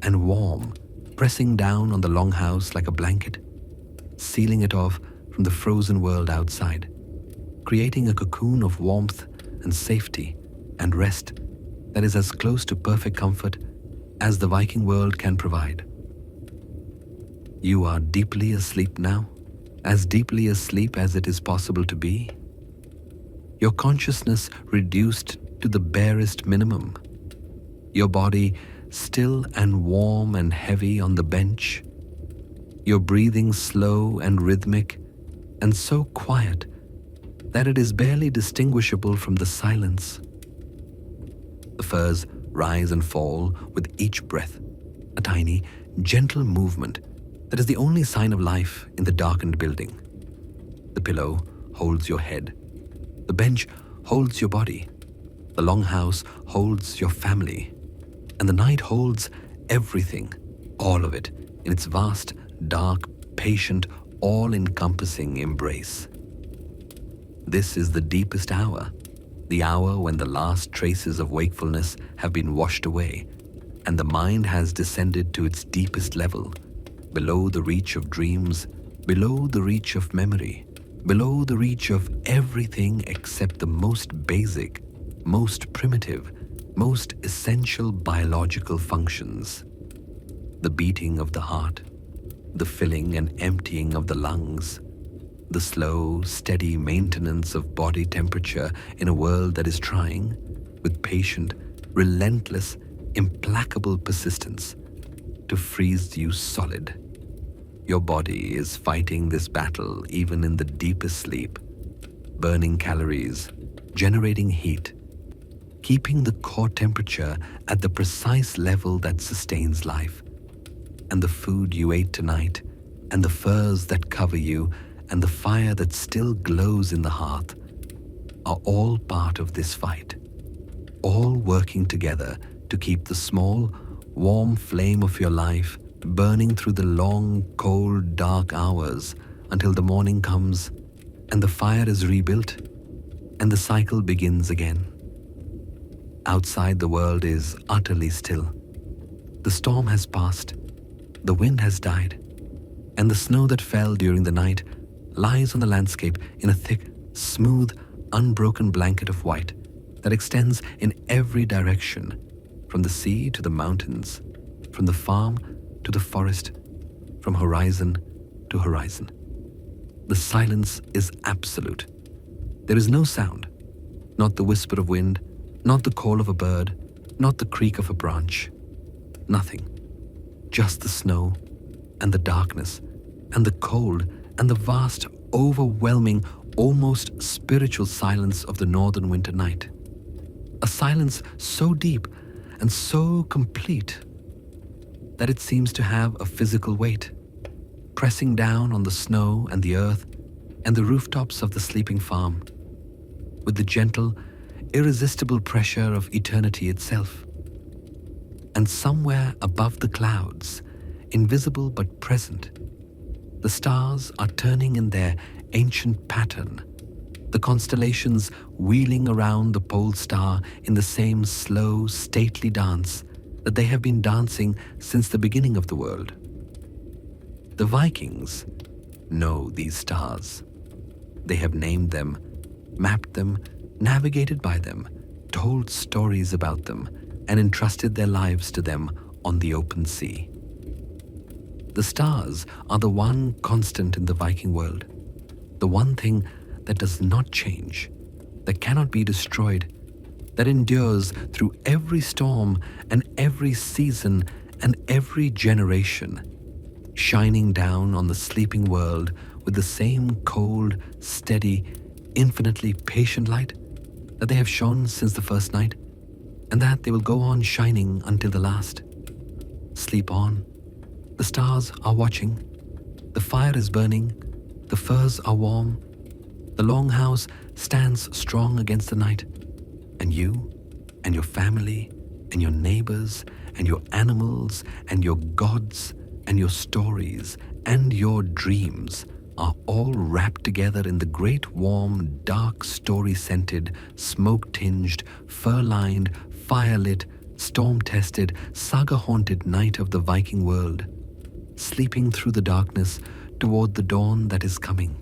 and warm, pressing down on the Longhouse like a blanket, sealing it off from the frozen world outside, creating a cocoon of warmth and safety and rest that is as close to perfect comfort as the Viking world can provide. You are deeply asleep now, as deeply asleep as it is possible to be. Your consciousness reduced to the barest minimum. Your body still and warm and heavy on the bench. Your breathing slow and rhythmic and so quiet that it is barely distinguishable from the silence. The furs rise and fall with each breath, a tiny, gentle movement that is the only sign of life in the darkened building. The pillow holds your head. The bench holds your body. The Longhouse holds your family. And the night holds everything, all of it, in its vast, dark, patient, all-encompassing embrace. This is the deepest hour, the hour when the last traces of wakefulness have been washed away, and the mind has descended to its deepest level, below the reach of dreams, below the reach of memory, below the reach of everything except the most basic, most primitive, most essential biological functions. The beating of the heart, the filling and emptying of the lungs, the slow, steady maintenance of body temperature in a world that is trying, with patient, relentless, implacable persistence, to freeze you solid. Your body is fighting this battle even in the deepest sleep, burning calories, generating heat, keeping the core temperature at the precise level that sustains life. And the food you ate tonight, and the furs that cover you, and the fire that still glows in the hearth are all part of this fight, all working together to keep the small, warm flame of your life burning through the long, cold, dark hours until the morning comes and the fire is rebuilt and the cycle begins again. Outside, the world is utterly still. The storm has passed, the wind has died, and the snow that fell during the night lies on the landscape in a thick, smooth, unbroken blanket of white that extends in every direction, from the sea to the mountains, from the farm to the forest, from horizon to horizon. The silence is absolute. There is no sound, not the whisper of wind, not the call of a bird, not the creak of a branch. Nothing. Just the snow and the darkness and the cold and the vast, overwhelming, almost spiritual silence of the northern winter night. A silence so deep and so complete that it seems to have a physical weight, pressing down on the snow and the earth and the rooftops of the sleeping farm, with the gentle, irresistible pressure of eternity itself. And somewhere above the clouds, invisible but present, the stars are turning in their ancient pattern, the constellations wheeling around the pole star in the same slow, stately dance that they have been dancing since the beginning of the world. The Vikings know these stars. They have named them, mapped them, navigated by them, told stories about them, and entrusted their lives to them on the open sea. The stars are the one constant in the Viking world, the one thing that does not change, that cannot be destroyed, that endures through every storm and every season and every generation, shining down on the sleeping world with the same cold, steady, infinitely patient light that they have shone since the first night, and that they will go on shining until the last. Sleep on. The stars are watching. The fire is burning. The furs are warm. The Longhouse stands strong against the night. And you, and your family, and your neighbors, and your animals, and your gods, and your stories, and your dreams are all wrapped together in the great warm, dark, story-scented, smoke-tinged, fur-lined, fire-lit, storm-tested, saga-haunted night of the Viking world, sleeping through the darkness toward the dawn that is coming,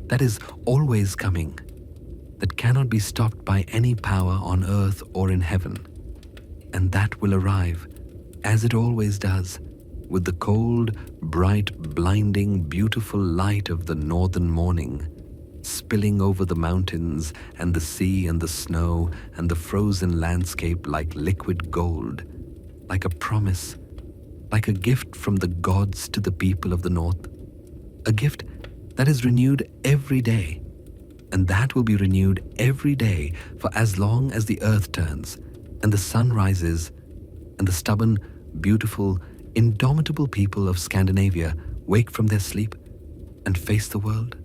that is always coming, that cannot be stopped by any power on earth or in heaven, and that will arrive, as it always does, with the cold, bright, blinding, beautiful light of the northern morning, spilling over the mountains and the sea and the snow and the frozen landscape like liquid gold, like a promise, like a gift from the gods to the people of the north, a gift that is renewed every day, and that will be renewed every day for as long as the earth turns and the sun rises and the stubborn, beautiful, indomitable people of Scandinavia wake from their sleep and face the world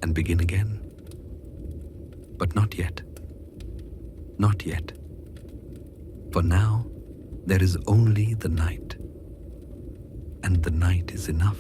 and begin again. But not yet. Not yet. For now, there is only the night, and the night is enough.